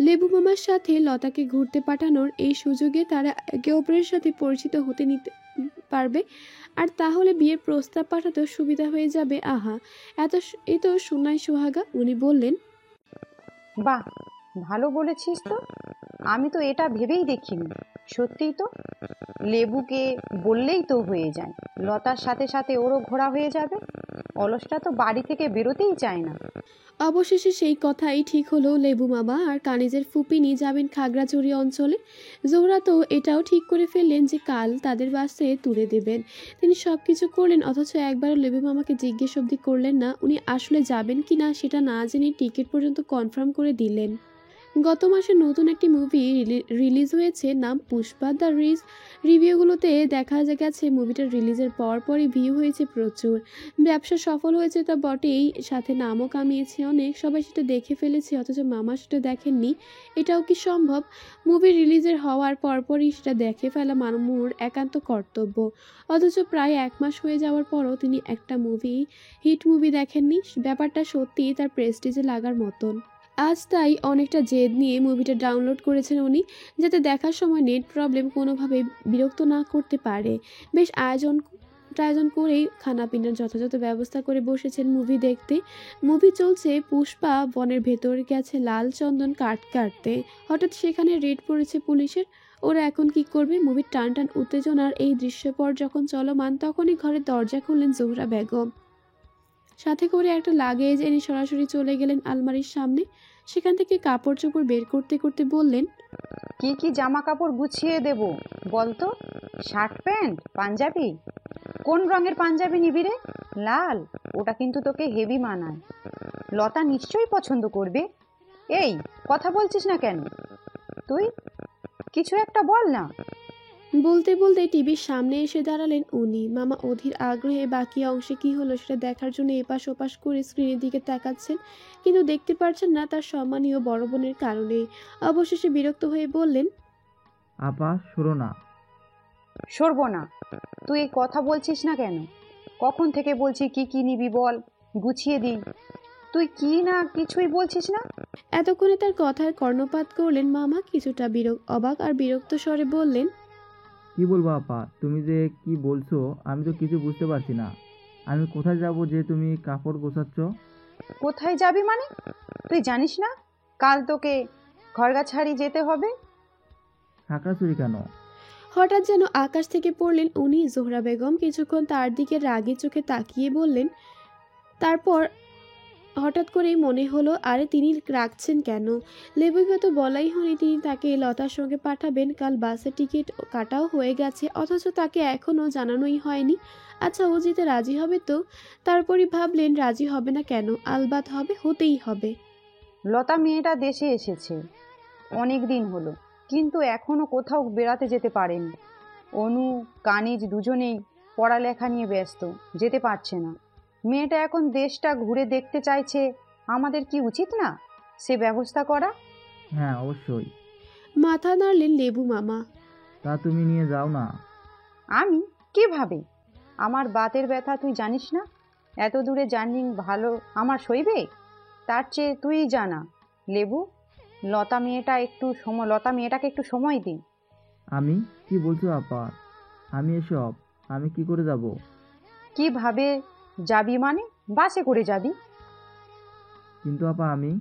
লেবু মামার সাথে লতাকে ঘুরতে পাঠানোর এই সুযোগে তারা একে অপরের সাথে পরিচিত হতে নিতে পারবে, আর তাহলে বিয়ের প্রস্তাব পাঠাতেও সুবিধা হয়ে যাবে। আহা, এ তো সোনাই সোহাগা। উনি বললেন, বাহ, ভালো বলেছিস তো। আমি তো এটা ভেবেই দেখিনি। সত্যিই তো, লেবুকে বললেই তো হয়ে যায়। লতার সাথে সাথে ওরও ঘোরা হয়ে যাবে। অলসটা তো বাড়ি থেকে বেরোতেই চায় না। অবশেষে সেই কথাই ঠিক হলো। লেবু মামা আর কানিজের ফুপিনি যাবেন খাগড়াছড়ি অঞ্চলে। জোহরা তো এটাও ঠিক করে ফেললেন যে কাল তাদের বাসে তুলে দেবেন। তিনি সব কিছু করলেন, অথচ একবারও লেবু মামাকে জিজ্ঞেস অবধি করলেন না উনি আসলে যাবেন কি না। সেটা না জেনে টিকিট পর্যন্ত কনফার্ম করে দিলেন। গত মাসে নতুন একটি মুভি রিলিজ হয়েছে, নাম পুষ্পা দ্য রিজ। রিভিউগুলোতে দেখা গেছে মুভিটা রিলিজের পরই ভিউ হয়েছে প্রচুর। ব্যবসা সফল হয়েছে তা বটেই, সাথে নামও কামিয়েছে অনেক। সবাই সেটা দেখে ফেলেছে, অথচ মামা সেটা দেখেননি। এটাও কি সম্ভব? মুভি রিলিজের হওয়ার পরই সেটা দেখে ফেলা মামুর একান্ত কর্তব্য। অথচ প্রায় 1 মাস হয়ে যাওয়ার পরও তিনি একটা হিট মুভি দেখেননি। ব্যাপারটা সত্যিই তার প্রেস্টিজে লাগার মতন। আজ তাই অনেকটা জেদ নিয়ে মুভিটা ডাউনলোড করেছেন উনি, যাতে দেখার সময় নেট প্রবলেম কোনোভাবে বিরক্ত না করতে পারে। বেশ আয়োজন করেই খানাপিনার যথাযথ ব্যবস্থা করে বসেছেন মুভি দেখতে। মুভি চলছে, পুষ্পা বনের ভেতর গেছে লাল চন্দন কাটতে। হঠাৎ সেখানে রেড পড়েছে পুলিশের। ওরা এখন কি করবে? মুভির টান উত্তেজনার এই দৃশ্যপট যখন চলমান, তখনই ঘরের দরজা খুললেন জোহরা বেগম। সাথে করে একটা লাগেজ এনে সরাসরি চলে গেলেন আলমারির সামনে। সেখান থেকে কাপড় চোপড় বের করতে করতে বললেন, কি কি জামা কাপড় গুছিয়ে দেব বলতো? Shirt, pant, panjabi? কোন রঙের পাঞ্জাবি নিবি রে? লাল? ওটা কিন্তু তোকে হেভি মানায়। লতা নিশ্চয়ই পছন্দ করবে। এই, কথা বলছিস না কেন? তুই কিছু একটা বল না। বলতে বলতে টিভির সামনে এসে দাঁড়ালেন উনি। মামা অধীর আগ্রহে বাকি অংশে কি হলো সেটা দেখার জন্য এপাশ ওপাশ করে স্ক্রিনের দিকে তাকাচ্ছেন, কিন্তু দেখতে পারছেন না তার সম্মানীয় বড় বোনের কারণে। অবশেষে বিরক্ত হয়ে বললেন, আপা সরো না। সরবো না? তুই এই কথা বলছিস না কেন? কখন থেকে বলছি কি কি নিবি বল, গুছিয়ে দিই। তুই কি না কিছুই বলছিস না। এতক্ষণে তার কথায় কর্ণপাত করলেন মামা। কিছুটা অবাক আর বিরক্ত স্বরে বললেন, কি বলবো আপা, তুমি যে কি বলছো আমি তো কিছু বুঝতে পারছি না। আমি কোথায় যাব যে তুমি কাপড় গোছাচ্ছ? কোথায় যাবি মানে? তুই জানিস না কাল তোকে খড়গাছাড়ি যেতে হবে? খাগড়াছড়ি কেন? হঠাৎ যেন আকাশ থেকে পড়লেন উনি। জোহরা বেগম কিছুক্ষণ তার দিকে রাগী চোখে তাকিয়ে বললেন, তারপর হঠাৎ করেই মনে হলো, আরে তিনি রাখছেন কেন? লেবুকে তো বলাই হয়নি তিনি তাকে লতার সঙ্গে পাঠাবেন। কাল বাসের টিকিট কাটাও হয়ে গেছে, অথচ তাকে এখনও জানানোই হয়নি। আচ্ছা, ও যেতে রাজি হবে তো? তারপরই ভাবলেন রাজি হবে না কেন, আলবাত হবে, হতেই হবে। লতা মেয়েটা দেশে এসেছে অনেক দিন হলো, কিন্তু এখনো কোথাও বেড়াতে যেতে পারেনি। অনু, কানিজ দুজনেই পড়ালেখা নিয়ে ব্যস্ত, যেতে পারছে না। মেয়েটা এখন দেশটা ঘুরে দেখতে চাইছে। আমাদের কি উচিত না সে ব্যবস্থা করা? হ্যাঁ অবশ্যই। মাথা নাড়লেন লেবু মামা। তা তুমি নিয়ে যাও না। আমি কিভাবে? আমার বাতের ব্যথা তুই জানিস না? এত দূরে জার্নি ভালো আমার সইবে? তার চেয়ে তুই জানা লেবু, লতা মেয়েটাকে একটু সময় দিই। আমি কি বলছো আপা? আমি কি করে যাব? কিভাবে যাবি মানে? বাসে করে যাবি। কিন্তু আপা আমি।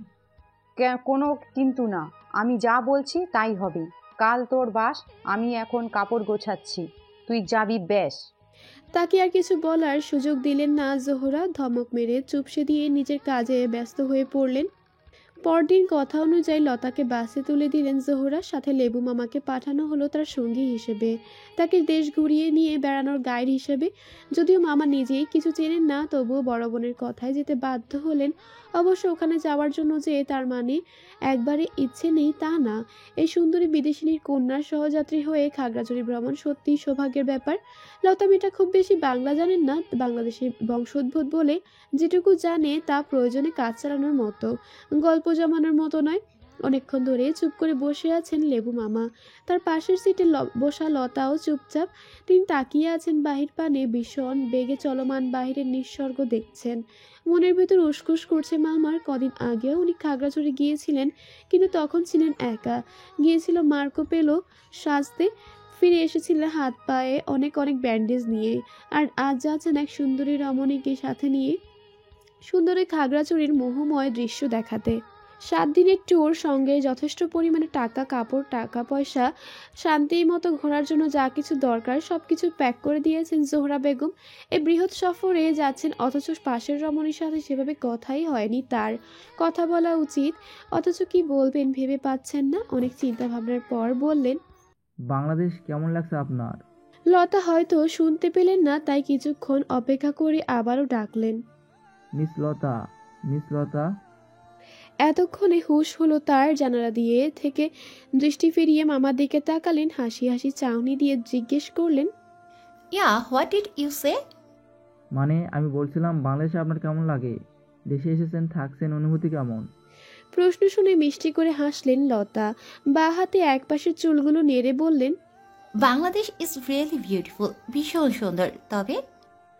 কোনো কিন্তু না, আমি যা বলছি তাই হবে। কাল তোর বাস, আমি এখন কাপড় গোছাচ্ছি, তুই যাবি ব্যাস। তাকে আর কিছু বলার সুযোগ দিলেন না জোহরা। ধমক মেরে চুপসে দিয়ে নিজের কাজে ব্যস্ত হয়ে পড়লেন। পরদিন কথা অনুযায়ী লতাকে বাসে তুলে দিলেন জোহরা, সাথে লেবু মামাকে পাঠানো হলো তার সঙ্গী হিসেবে, তাকে দেশ ঘুরিয়ে নিয়ে বেড়ানোর গাইড হিসেবে। যদিও মামা নিজেই কিছু চেনেন না, তবুও বড় বোনের কথায় যেতে বাধ্য হলেন। অবশ্য ওখানে যাওয়ার জন্য যে তার মানে একবারে ইচ্ছে নেই তা না। এই সুন্দরী বিদেশিনীর কন্যার সহযাত্রী হয়ে খাগড়াছড়ি ভ্রমণ সত্যিই সৌভাগ্যের ব্যাপার। লতা মেয়েটা খুব বেশি বাংলা জানেন না, বাংলাদেশের বংশোদ্ভূত বলে যেটুকু জানে তা প্রয়োজনে কাজ চালানোর মতো, গল্প জমানোর মতো নয়। অনেকক্ষণ ধরে চুপ করে বসে আছেন লেবু মামা, তার পাশের সিটে বসা লতাও চুপচাপ। তিনি তাকিয়ে আছেন বাহির পানে, ভীষণ বেগে চলমান বাহিরের নিঃসর্গ দেখছেন। মনের ভেতর উসকুস করছে মামার। কদিন আগেও উনি খাগড়াছড়ি গিয়েছিলেন, কিন্তু তখন ছিলেন একা। গিয়েছিল মার্কো পেলো সাজতে, ফিরে এসেছিলেন হাত পায়ে অনেক অনেক ব্যান্ডেজ নিয়ে। আর আজ যাচ্ছেন এক সুন্দরী রমণীকে সাথে নিয়ে সুন্দরী খাগড়াছড়ির মোহময় দৃশ্য দেখাতে। 7 দিনের ট্যুর, সঙ্গে যথেষ্ট পরিমাণে টাকা, কাপড়, টাকা পয়সা, শান্তির মতো ঘোরার জন্য যা কিছু দরকার সবকিছু প্যাক করে দিয়েছেন জোহরা বেগম। এই বৃহৎ সফরে যাচ্ছেন, অথচ পাশের রমণীর সাথে সেভাবে কথাই হয়নি তার। কথা বলা উচিত, অথচ কি বলবেন ভেবে পাচ্ছেন না। অনেক চিন্তা ভাবনার পর বললেন, বাংলাদেশ কেমন লাগছে আপনার? লতা হয়তো শুনতে পেলেন না, তাই কিছুক্ষণ অপেক্ষা করে আবারও ডাকলেন, মিস লতা, মিস লতা। এতক্ষণে হুঁশ হলো তার। জানালা দিয়ে থেকে দৃষ্টি ফিরিয়ে মামার দিকে তাকালেন, হাসি হাসি চাউনি দিয়ে জিজ্ঞেস করলেন, হোয়াট ডিড ইউ সে? মানে আমি বলছিলাম বাংলাদেশে আপনার কেমন লাগে? দেশে এসেছেন, থাকছেন, অনুভূতি কেমন? প্রশ্ন শুনে মিষ্টি করে হাসলেন লতা। বা হাতে একপাশের চুলগুলো নেড়ে বললেন, বাংলাদেশ ইজ রিয়েলি বিউটিফুল, ভীষণ সুন্দর। তবে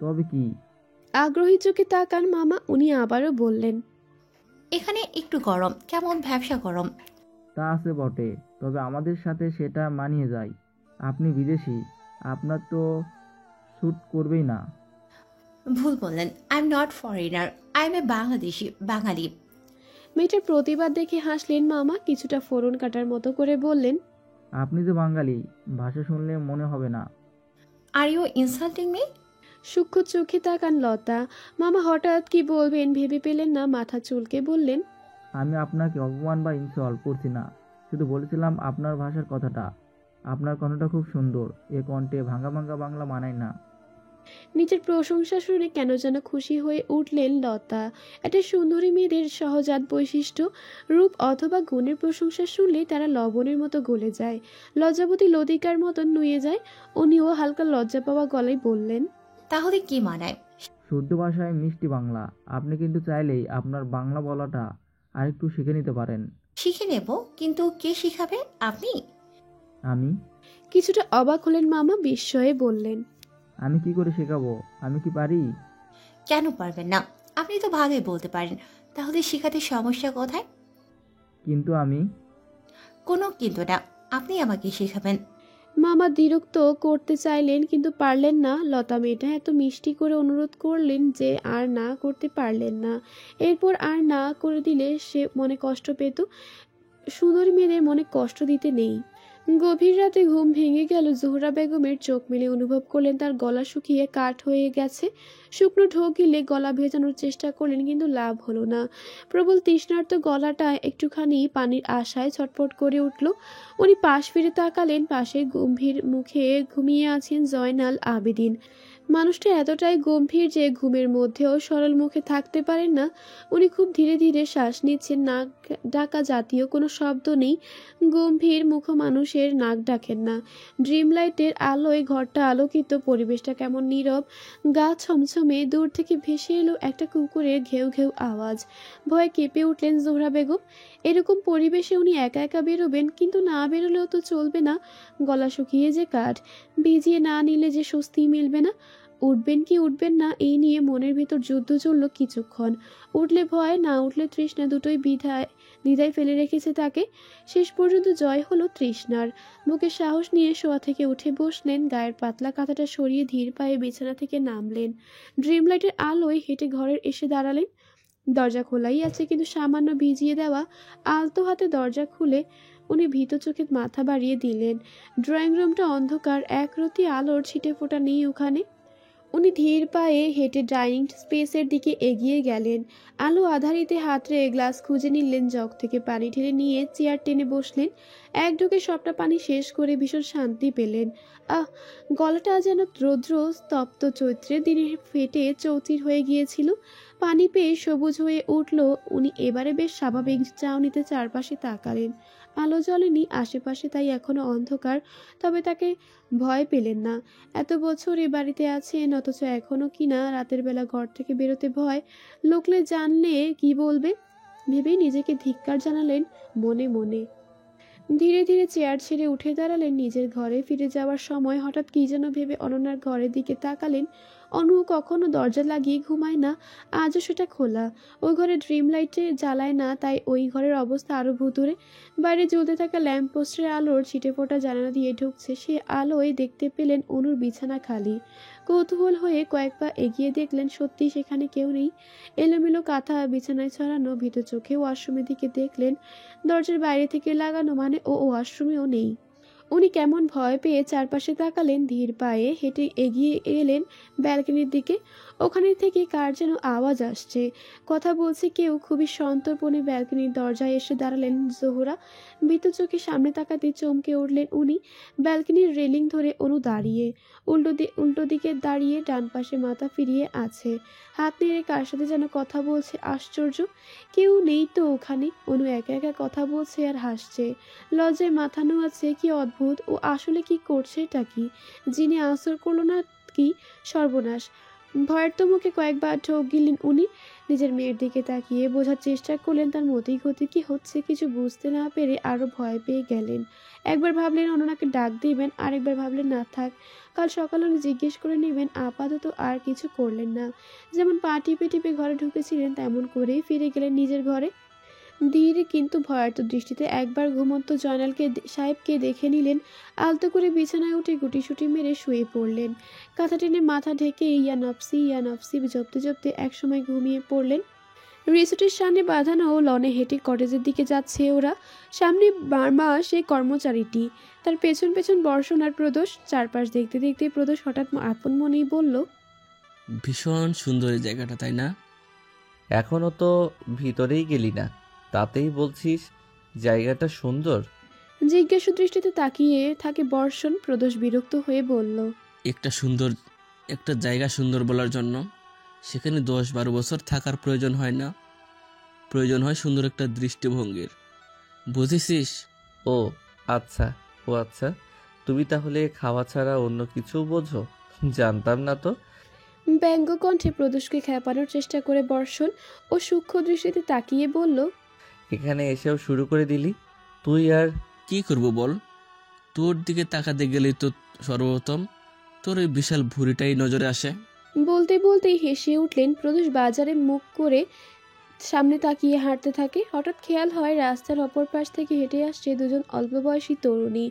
তবে কি? আগ্রহী চোখে তাকান মামা। উনি আবারও বললেন, এখানে একটু গরম, কেমন ভ্যাবসা গরম। তা আছে বটে, তবে আমাদের সাথে সেটা মানিয়ে যায়। আপনি বিদেশি, আপনার তো স্যুট করবেই না। ভুল বললেন, I am not foreigner, I am a Bangladeshi, Bangali. মেয়েটার প্রতিবাদ দেখে হাসলেন মামা, কিছুটা ফোড়ন কাটার মতো করে বললেন, আপনি যে বাঙালি, ভাষা শুনলে মনে হবে না। Are you insulting me? সূক্ষ্ম চোখে তাকান লতা। মামা হঠাৎ কি বলবেন ভেবে পেলেন না, মাথা চুলকে বললেন, আমি আপনাকে অপমান বা ইনসল্ট করছি না, শুধু বলেছিলাম আপনার ভাষার কথাটা। আপনার কণ্ঠটা খুব সুন্দর, এ কণ্ঠে ভাঙা ভাঙা বাংলা মানায় না। নিজের প্রশংসা শুনে কেন যেন খুশি হয়ে উঠলেন লতা। একটা সুন্দরী মেয়েদের সহজাত বৈশিষ্ট্য, রূপ অথবা গুণের প্রশংসা শুনলে তারা লবণের মতো গলে যায়, লজ্জাবতী লতিকার মতন নুয়ে যায়। উনিও হালকা লজ্জা পাওয়া গলায় বললেন, তাহলে কি মানায়? শুদ্ধ ভাষায় মিষ্টি বাংলা। আপনি কিন্তু চাইলেই আপনার বাংলা বলাটা আরেকটু শিখে নিতে পারেন। শিখে নেব, কিন্তু কে শিখাবে? আপনি? আমি? কিছুটা অবাক হলেন মামা, বিস্ময়ে বললেন, আমি কি করে শেখাবো? আমি কি পারি? কেন পারবেন না? আপনি তো ভালোই বলতে পারেন, তাহলে শেখাতে সমস্যা কোথায়? কিন্তু আমি? কোনো কিন্তু না, আপনি আমাকে শেখাবেন। মামা বিরক্ত করতে চাইলেন কিন্তু পারলেন না। লতা মেয়েটা এত মিষ্টি করে অনুরোধ করলেন যে আর না করতে পারলেন না। এরপর আর না করে দিলে সে মনে কষ্ট পেত। সুন্দরী মেয়েদের মনে কষ্ট দিতে নেই। গভীর রাতে ঘুম ভেঙে গেল জোহরা বেগমের। চোখ মেলে অনুভব করলেন তার গলা শুকিয়ে কাঠ হয়ে গেছে। শুকনো ঢোক গিলে গলা ভেজানোর চেষ্টা করলেন, কিন্তু লাভ হলো না। প্রবল তৃষ্ণার্ত গলাটা একটুখানি পানির আশায় ছটফট করে উঠল। উনি পাশ ফিরে তাকালেন, পাশে গম্ভীর মুখে ঘুমিয়ে আছেন জয়নাল আবেদিন। মানুষটা এতটাই গম্ভীর যে ঘুমের মধ্যেও সরল মুখে থাকতে পারেন না। উনি খুব ধীরে ধীরে শ্বাস নিচ্ছেন, নাক ডাকা জাতীয় কোনো শব্দ নেই। গম্ভীর মুখ মানুষের নাক ডাকেন না। ড্রিম লাইটের আলোয় ঘরটা আলোকিত, পরিবেশটা কেমন নীরব। গা ছমছমে। দূর থেকে ভেসে এলো একটা কুকুরের ঘেউ ঘেউ আওয়াজ। ভয়ে কেঁপে উঠলেন জোহরা বেগম। এরকম পরিবেশে উনি একা একা বেরোবেন, কিন্তু না বেরোলেও তো চলবে না। গলা শুকিয়ে যে কাঠ, ভিজিয়ে না নিলে যে স্বস্তি মিলবে না। উঠবেন কি উঠবেন না এই নিয়ে মনের ভিতর যুদ্ধ চলল কিছুক্ষণ। উঠলে ভয়, না উঠলে তৃষ্ণা, দুটোই দ্বিধায় ফেলে রেখেছে তাকে। শেষ পর্যন্ত জয় হলো তৃষ্ণার। বুকে সাহস নিয়ে শোয়া থেকে উঠে বসলেন, গায়ের পাতলা কাঁথাটা সরিয়ে ধীর পায়ে বিছানা থেকে নামলেন। ড্রিম লাইটের আলোয় হেঁটে ঘরের এসে দাঁড়ালেন। দরজা খোলাই আছে, কিন্তু সামান্য ভিজিয়ে দেওয়া। আলতো হাতে দরজা খুলে উনি ভীত চোখে মাথা বাড়িয়ে দিলেন। ড্রয়িং রুমটা অন্ধকার, একরতি আলোর ছিটে ফোটা নেই ওখানে। উনি ধীর পায়ে হেঁটে ডাইনিং স্পেসের দিকে এগিয়ে গেলেন। আলো আধারিতে হাতড়ে গ্লাস খুঁজে নিলেন, জগ থেকে পানি ঢেলে নিয়ে চেয়ার টেনে বসলেন। এক ঢোকে সবটা পানি শেষ করে ভীষণ শান্তি পেলেন। আহ, গলাটা যেন রৌদ্র স্তব্ধ চৈত্রের দিনে ফেটে চৌচির হয়ে গিয়েছিল। পানি পেয়ে সবুজ হয়ে উঠল। উনি এবারে বেশ স্বাভাবিক চাউনিতে চারপাশে তাকালেন। আলো জ্বলেনি আশেপাশে, তাই এখনো অন্ধকার। তবে তাকে ভয় পেলেন না। এত বছর এ বাড়িতে আছেন, অথচ এখনো কিনা রাতের বেলা ঘর থেকে বেরোতে ভয়। লোকলে জানলে কি বলবে ভেবেই নিজেকে ধিক্কার জানালেন মনে মনে। ধীরে ধীরে চেয়ার ছেড়ে উঠে দাঁড়ালেন। নিজের ঘরে ফিরে যাওয়ার সময় হঠাৎ কি যেন ভেবে অনন্যার ঘরের দিকে তাকালেন। অনু কখনো দরজা লাগিয়ে ঘুমায় না, আজও সেটা খোলা। ওই ঘরে ড্রিম লাইটে জ্বালায় না, তাই ওই ঘরের অবস্থা আরো ভুতুরে। বাইরে জ্বলতে থাকা ল্যাম্প পোস্টের আলোর ছিটে ফোটা জানালা দিয়ে ঢুকছে। সে আলোয় দেখতে পেলেন অনুর বিছানা খালি। কৌতূহল হয়ে কয়েক পা এগিয়ে দেখলেন সত্যি সেখানে কেউ নেই। এলোমেলো কাঁথা বিছানায় ছড়ানো। ভীত চোখে ওয়াশরুমের দিকে দেখলেন। দরজার বাইরে থেকে লাগানো, মানে ও ওয়াশরুমেও নেই। উনি কেমন ভয় পেয়ে চারপাশে তাকালেন। ধীর পায়ে হেঁটে এগিয়ে এলেন ব্যালকনির দিকে। ওখানে থেকে কার যেন আওয়াজ আসছে, কথা বলছে কেউ। খুবই সন্তর্পণে ব্যালকনির দরজায় এসে দাঁড়ালেন জোহরা। ভীত চোখে সামনে তাকাতে চমকে উঠলেন উনি। ব্যালকনির রেলিং ধরে অনু দাঁড়িয়ে, উল্টো দিকে দাঁড়িয়ে, ডান পাশে মাথা ফিরিয়ে আছে। হাত নেড়ে কার সাথে যেন কথা বলছে। আশ্চর্য, কেউ নেই তো ওখানে। অনু একা একা কথা বলছে আর হাসছে। লজ্জায় মাথা নোয়াচ্ছে। কি অদ্ভুত, ও আসলে কি করছে? এটা কি জিনে আসর করলো না কি? সর্বনাশ! ভয়ের তো মুখে কয়েকবার ঢোক গিললেন উনি। নিজের মেয়ের দিকে তাকিয়ে বোঝার চেষ্টা করলেন তার মতি গতি কি হচ্ছে। কিছু বুঝতে না পেরে আরো ভয় পেয়ে গেলেন। একবার ভাবলেন অননাকে ডাক দিবেন, আরেকবার ভাবলেন না থাক, কাল সকালে উনি জিজ্ঞেস করে নেবেন। আপাতত আর কিছু করলেন না। যেমন পা টিপে টিপে ঘরে ঢুকেছিলেন তেমন করেই ফিরে গেলেন নিজের ঘরে। ধীরে কিন্তু ভয়ার্ত দৃষ্টিতে একবার ঘুমন্ত জয়নালকে সাহেবকে দেখে নিলেন। আলতো করে বিছানায় উঠে গুটিসুটি মেরে শুয়ে পড়লেন। কাঁথা টেনে মাথা ঢেকে ইয়া নফসি জপতে জপতে একসময় ঘুমিয়ে পড়লেন। রিসোর্টের সামনে বাঁধানো লনে হেঁটে কটেজের দিকে যাচ্ছে ওরা। সামনে বার্মা সে কর্মচারীটি, তার পেছন পেছন বর্ষণ আর প্রদোষ। চারপাশ দেখতে দেখতে প্রদোষ হঠাৎ আপন মনেই বলল, ভীষণ সুন্দর এই জায়গাটা, তাই না? এখনো তো ভিতরেই গেলি না, তাতেই বলছিস জায়গাটা সুন্দর? জিজ্ঞাসু দৃষ্টিতে তাকিয়ে থাকে বর্ষণ। প্রদোষ বিরক্ত হয়ে বলল, একটা জায়গা সুন্দর বলার জন্য সেখানে 10-12 বছর থাকার প্রয়োজন হয় না। প্রয়োজন হয় সুন্দর একটা দৃষ্টিভঙ্গির, বুঝেছিস? ও আচ্ছা, তুমি তাহলে খাওয়া ছাড়া অন্য কিছু বোঝো? জানতাম না তো। ব্যঙ্গ কণ্ঠে প্রদোষকে খেপানোর চেষ্টা করে বর্ষণ। ও সূক্ষ্ম দৃষ্টিতে তাকিয়ে বলল, এখানে এসেও শুরু করে দিলি তুই। আর কি করব বল? তোর দিকে তাকাতে গেলেই তো সর্বপ্রথম তোর ওই বিশাল ভুঁড়িটাই নজরে আসে। বলতে বলতেই হেসে উঠলেন প্রদোষ। বাজারে মুখ করে সামনে তাকিয়ে হাঁটতে থাকে। হঠাৎ খেয়াল হয় রাস্তার অপর পাশ থেকে হেঁটে আসছে দুজন অল্প বয়সী তরুণী,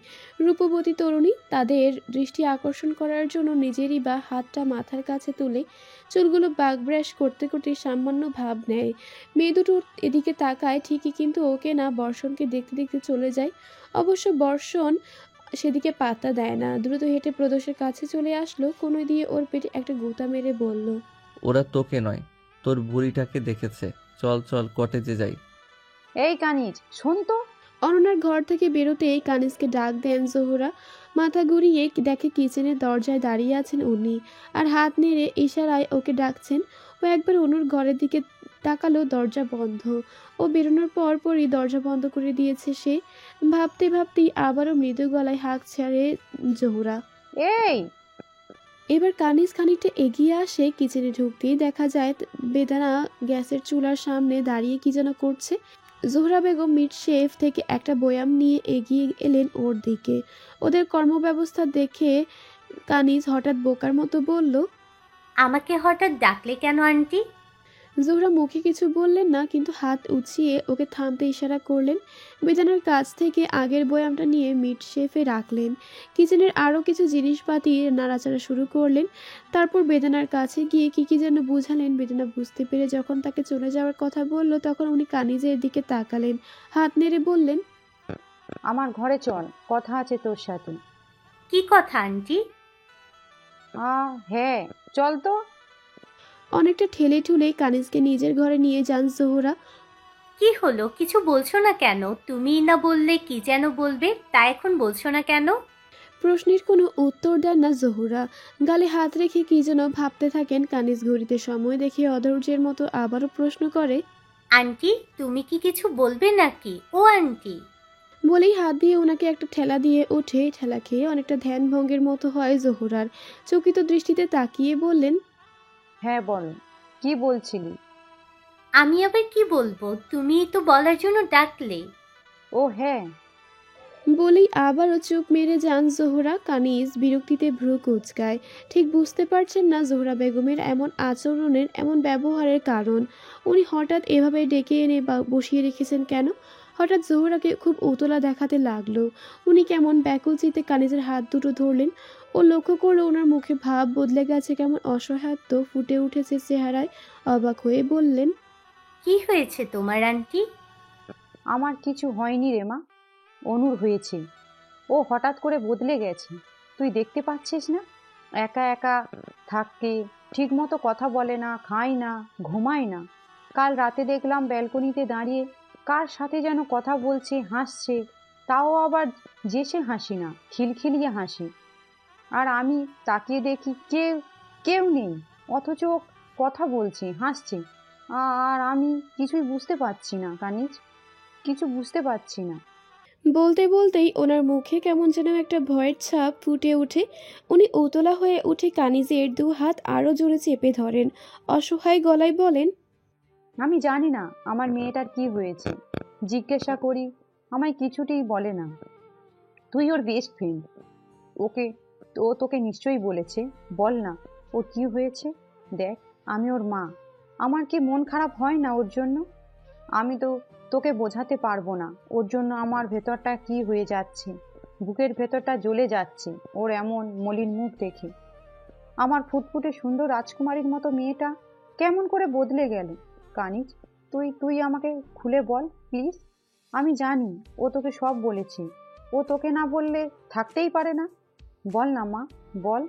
রূপবতী তরুণী। তাদের দৃষ্টি আকর্ষণ করার জন্য নিজেরই বা হাতটা মাথার কাছে তুলে চুলগুলো বাগব্রাশ করতে করতে সামান্য ভাব নেয়। মেয়ে দুটো এদিকে তাকায় ঠিকই, কিন্তু ওকে না, বর্ষণকে দেখতে দেখতে চলে যায়। অবশ্য বর্ষণ সেদিকে পাত্তা দেয় না। দ্রুত হেঁটে প্রদোষের কাছে চলে আসলো। কোনো দিয়ে ওর পেটে একটা গোতা মেরে বলল, ওরা তোকে নয়, তোর বুড়িটাকে দেখেছে। চল চল কটেজে যাই। এই কানিজ, শোন তো। অননার ঘর থেকে বেরোতেই কানিজকে ডাক দেন জোহরা। মাথা ঘুরিয়ে দেখে কিচেনের দরজায় দাঁড়িয়ে আছেন উনি, আর হাত নেড়ে ইশারায় ওকে ডাকছেন। ও একবার অনুর ঘরের দিকে তাকালো, দরজা বন্ধ। ও বেরোনোর পর পরই দরজা বন্ধ করে দিয়েছে সে। ভাবতে ভাবতেই আবারও মৃদু গলায় হাঁক ছাড়ে জোহরা। এই, এবার কানিজ খানিকটা এগিয়ে আসে। কিচেনে ঢুকতেই দেখা যায় বেদানা গ্যাসের চুলার সামনে দাঁড়িয়ে কি যেন করছে। জোহরা বেগম মিট শেফ থেকে একটা বয়াম নিয়ে এগিয়ে এলেন ওর দিকে। ওদের কর্মব্যবস্থা দেখে কানিজ হঠাৎ বোকার মতো বলল, আমাকে হঠাৎ ডাকলে কেন আন্টি? জোহরা মুখে কিছু বললেন না, কিন্তু হাত উঁচিয়ে ওকে থামতে ইশারা করলেন। বেদানার কাছ থেকে আগের বয়ামটা নিয়ে মিট শেফে রাখলেন। কিচেনের আরও কিছু জিনিসপাতি নাড়াচাড়া শুরু করলেন। তারপর বেদানার কাছে গিয়ে কি যেন বুঝালেন। বেদানা বুঝতে পেরে যখন তাকে চলে যাওয়ার কথা বলল, তখন উনি কানিজের দিকে তাকালেন, হাত নেড়ে বললেন, আমার ঘরে চল, কথা আছে তোর সাথে। কি কথা আন্টি? হ্যাঁ, চল তো। অনেকটা ঠেলে ঠুলে কানিজকে নিজের ঘরে নিয়ে যান জোহরা। কি হলো, কিছু বলছো না কেন? তুমি না বললে কি যেন বলবে, তা এখন বলছো না কেন? প্রশ্নের কোনো উত্তর দেন না জোহরা। গালে হাত রেখে কি যেন ভাবতে থাকেন কানিজ। ঘড়িতে সময় দেখে অধৈর্যের মতো আবারও প্রশ্ন করে, আন্টি, তুমি কি কিছু বলবে নাকি? ও আন্টি। বলেই হাত দিয়ে ওনাকে একটা ঠেলা দিয়ে ওঠে। ঠেলা খেয়ে অনেকটা ধ্যান ভঙ্গের মতো হয় জোহরার। চকিত দৃষ্টিতে তাকিয়ে বললেন, হ্যাঁ বল, কি বলছিলি? আমি আবার কি বলবো, তুমি তো বলার জন্য ডাকলে। ও হ্যাঁ। বলেই আবারও চোখ মেরে যান জোহরা। কানিজ বিরক্তিতে ভ্রু কুঁচকায়। ঠিক বুঝতে পারছেন না জোহরা বেগমের এমন আচরণের, এমন ব্যবহারের কারণ। উনি হঠাৎ এভাবে ডেকে এনে বসিয়ে রেখেছেন কেন? হঠাৎ জোহরাকে খুব উতলা দেখাতে লাগলো। উনি কেমন ব্যাকুল চিত্তে কানিজের হাত দুটো ধরলেন। ও লক্ষ্য করলো ওনার মুখে ভাব বদলে গেছে, কেমন অসহায়ত্ব ফুটে উঠেছে চেহারায়। অবাক হয়ে বললেন, কি হয়েছে তোমার আন্টি? আমার কিছু হয়নি রে মা, অনুর হয়েছে। ও হঠাৎ করে বদলে গেছে, তুই দেখতে পাচ্ছিস না? একা একা থাকে, ঠিক মতো কথা বলে না, খায় না, ঘুমায় না। কাল রাতে দেখলাম ব্যালকনিতে দাঁড়িয়ে কার সাথে যেন কথা বলছে, হাসছে। তাও আবার যেসে হাসি না, খিলখিলিয়ে হাসি। আর আমি তাকিয়ে দেখি কেউ কেউ নেই, অথচ ও কথা বলছে, হাসছে। আর আমি কিছুই বুঝতে পারছি না কানিজ, কিছু বুঝতে পারছি না। বলতে বলতেই ওনার মুখে কেমন যেন একটা ভয়ের ছাপ ফুটে ওঠে। উনি উতলা হয়ে উঠে কানিজের দু হাত আরো জোরে চেপে ধরেন। অসহায় গলায় বলেন, আমি জানি না আমার মেয়েটার কি হয়েছে। জিজ্ঞাসা করি, আমায় কিছুতেই বলে না। তুই ওর বেস্ট ফ্রেন্ড, ওকে ও তোকে নিশ্চয়ই বলেছে। বল না ওর কি হয়েছে। দেখ, আমি ওর মা, আমার কি মন খারাপ হয় না ওর জন্য? আমি তো তোকে বোঝাতে পারবো না ওর জন্য আমার ভেতরটা কি হয়ে যাচ্ছে। বুকের ভেতরটা জ্বলে যাচ্ছে ওর এমন মলিন মুখ দেখে। আমার ফুটফুটে সুন্দর রাজকুমারীর মতো মেয়েটা কেমন করে বদলে গেল। কানিজ, তুই তুই আমাকে খুলে বল প্লিজ। আমি জানি ও তোকে সব বলেছে, ও তোকে না বললে থাকতেই পারে না। বল না মা, বল।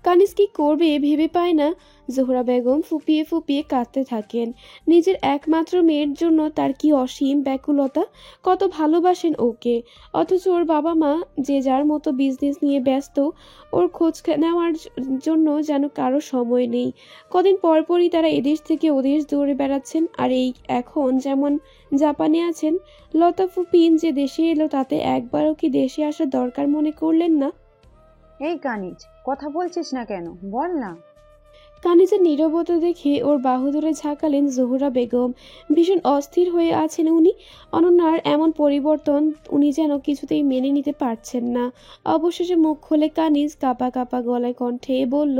কানিজ কি করবে ভেবে পায় না। জোহরা বেগম ফুপিয়ে ফুপিয়ে কাঁদতে থাকেন। নিজের একমাত্র মেয়ের জন্য তার কি অসীম ব্যাকুলতা, কত ভালোবাসেন ওকে। অথচ ওর বাবা মা যে যার মতো বিজনেস নিয়ে ব্যস্ত, ওর খোঁজ নেওয়ার জন্য যেন কারো সময় নেই। কদিন পরপরই তারা এদেশ থেকে ওদেশ দৌড়ে বেড়াচ্ছেন। আর এই এখন যেমন জাপানে আছেন। লতা ফুপিন যে দেশে এলো, তাতে একবারও কি দেশে আসার দরকার মনে করলেন না? এই কানিজ, কথা বলছিস না কেন, বল না। কানিজের নীরবতা দেখে ওর বাহু ধরে ঝাঁকালেন জোহরা বেগম। ভীষণ অস্থির হয়ে আছেন উনি। অনন্যার এমন পরিবর্তন উনি যেন কিছুতেই মেনে নিতে পারছেন না। অবশেষে মুখ খোলে কানিজ কাঁপা কাঁপা গলায় কণ্ঠে বলল,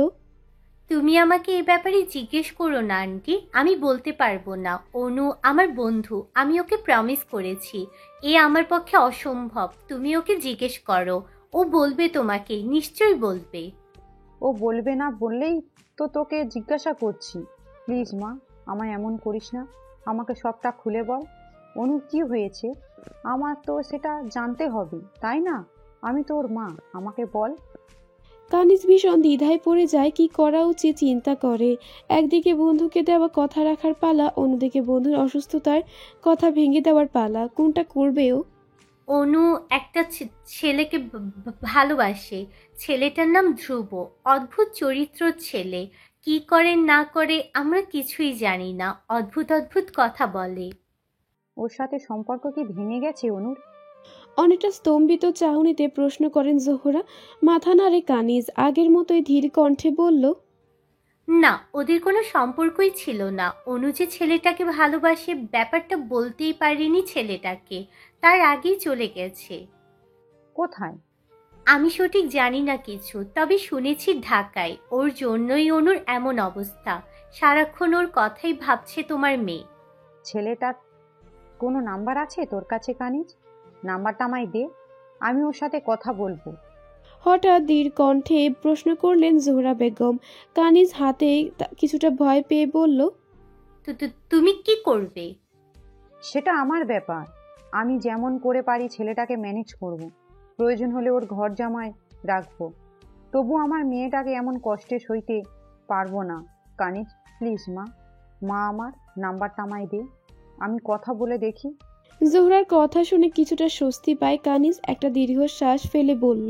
তুমি আমাকে এ ব্যাপারে জিজ্ঞেস করো না আন্টি, আমি বলতে পারবো না। অনু আমার বন্ধু, আমি ওকে প্রমিস করেছি। এ আমার পক্ষে অসম্ভব। তুমি ওকে জিজ্ঞেস করো, ও বলবে তোমাকে, নিশ্চয়ই বলবে। ও বলবে না বললেই তো তোকে জিজ্ঞাসা করছি। প্লিজ মা, আমায় এমন করিস না, আমাকে সবটা খুলে বল। অনুর কি হয়েছে আমার তো সেটা জানতে হবে, তাই না? আমি তো ওর মা, আমাকে বল। কানিজ ভীষণ দ্বিধায় পড়ে যায়, কি করা উচিত চিন্তা করে। একদিকে বন্ধুকে দেওয়া কথা রাখার পালা, অন্যদিকে বন্ধুর অসুস্থতার কথা ভেঙে দেওয়ার পালা। কোনটা করবে ও? অনু একটা ছেলেকে ভালোবাসে। ছেলেটার নাম ধ্রুব। অদ্ভুত চরিত্র ছেলে, কি করে না করে আমরা কিছুই জানি না। অদ্ভুত অদ্ভুত কথা বলে। ওর সাথে সম্পর্ক কি ভেঙে গেছে অনুর? অনেকটা স্তম্ভিত চাহনিতে প্রশ্ন করেন জোহরা। মাথা নাড়ে কানিজ। আগের মতোই ধীর কণ্ঠে বলল, না, ওদের কোনো সম্পর্কই ছিল না। অনু যে ছেলেটাকে ভালোবাসে ব্যাপারটা বলতেই পারিনি ছেলেটাকে, তার আগেই চলে গেছে। কোথায়? আমি সঠিক জানি না কিছু, তবে শুনেছি ঢাকায়। ওর জন্যই অনুর এমন অবস্থা। সারাক্ষণ ওর কথাই ভাবছে তোমার মেয়ে। ছেলেটার কোনো নাম্বার আছে তোর কাছে কানিজ? নাম্বারটা আমায় দে, আমি ওর সাথে কথা বলবো। হঠাৎ ধীর কণ্ঠে প্রশ্ন করলেন জোহরা বেগম। কানিজ হাতে কিছুটা ভয় পেয়ে বলল, তুমি কি করবে? সেটা আমার ব্যাপার। আমি যেমন করে পারি ছেলেটাকে ম্যানেজ করব। প্রয়োজন হলে ওর ঘর জামাই রাখবো। তবু আমার মেয়েটাকে এমন কষ্টে সইতে পারবো না। কানিজ প্লিজ মা, মা আমার নাম্বারটা আমায় দে, আমি কথা বলে দেখি। জোহরার কথা শুনে কিছুটা স্বস্তি পায় কানিজ। একটা দীর্ঘশ্বাস ফেলে বলল,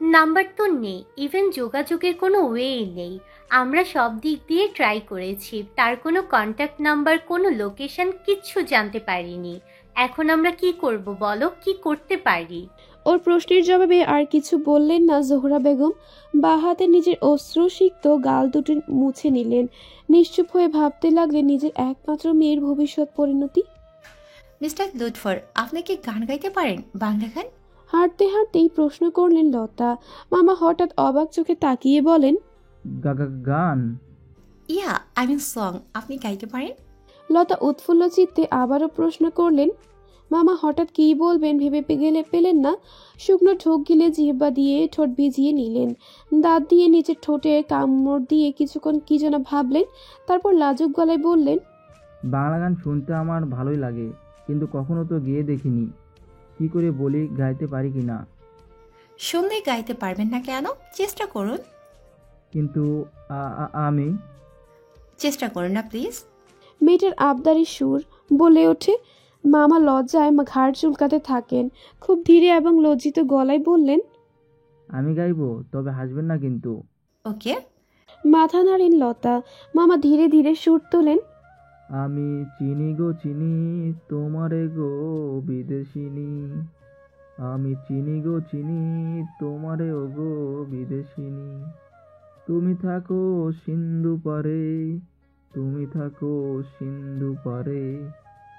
নাম্বার তো নেই, ইভেন যোগাযোগের কোনো ওয়ে নেই। আমরা সব দিক দিয়ে ট্রাই করেছি, তার কোনো কন্ট্যাক্ট নাম্বার, কোনো লোকেশন কিচ্ছু জানতে পারিনি। এখন আমরা কি করব বলো, কি করতে পারি? ওর প্রশ্নের জবাবে আর কিছু বললেন না জোহরা বেগম। বাঁ হাতে নিজের অশ্রুসিক্ত গাল দুটি মুছে নিলেন। নিশ্চুপ হয়ে ভাবতে লাগলেন নিজের একমাত্র মেয়ের ভবিষ্যৎ পরিণতি। মিস্টার লুৎফর, আপনি কি গান গাইতে পারেন, বাংলা গান? হাঁটতে হাঁটতেই প্রশ্ন করলেন লতা। মামা হঠাৎ অবাক চোখে তাকিয়ে বলেন, গান? ইয়া আই মিন সং, আপনি গাইতে পারেন? লতা উৎফুল্ল চিত্তে আবারও প্রশ্ন করলেন। মামা হঠাৎ কী বলবেন ভেবে পেলেন না। শুকনো ঠোক গিলে জিহ্বা দিয়ে ঠোঁট ভিজিয়ে নিলেন। দাঁত দিয়ে নিচের ঠোঁটে কামড় দিয়ে কিছুক্ষণ কি যেন ভাবলেন, তারপর লাজুক গলায় বললেন, বাংলা গান শুনতে আমার ভালোই লাগে, কিন্তু কখনো তো গেয়ে দেখিনি। কি করে বলি গাইতে পারি কি না? শুনলে গাইতে পারবেন না কেন? চেষ্টা করুন। কিন্তু আমি চেষ্টা করুন না প্লিজ। মেয়েটার আবদারি সুর বলে ওঠে। মামা লজ্জায় ঘাড় চুলকাতে থাকেন। খুব ধীরে এবং লজ্জিত গলায় বললেন, আমি গাইবো, তবে হাসবেন না কিন্তু। ওকে। মাথা নাড়েন লতা। মামা ধীরে ধীরে সুর তোলেন, আমি চিনি গো চিনি তোমারে গো বিদেশিনী, আমি চিনি গো চিনি তোমারে ও গো বিদেশিনী, তুমি থাকো সিন্ধু পারে, তুমি থাকো সিন্ধু পারে,